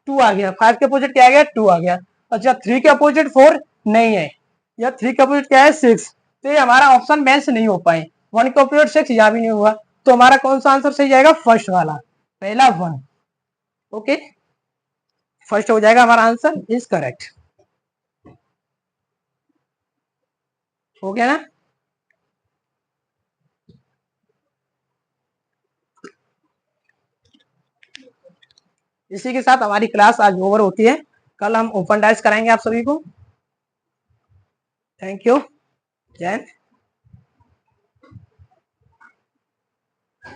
2 आ गया, 5 के अपोजिट क्या आ गया 2 आ गया। अच्छा 3 के अपोजिट 4 नहीं है, या 3 के अपोजिट क्या है 6, तो ये हमारा ऑप्शन मैच नहीं हो पाए। 1 के अपोजिट 6 यहाँ भी नहीं हुआ, तो हमारा कौन सा आंसर सही जाएगा, फर्स्ट वाला, पहला 1। ओके फर्स्ट हो जाएगा हमारा आंसर इज करेक्ट। हो गया ना। इसी के साथ हमारी क्लास आज ओवर होती है, कल हम ओपन डाइस कराएंगे आप सभी को। थैंक यू, जय हिंद।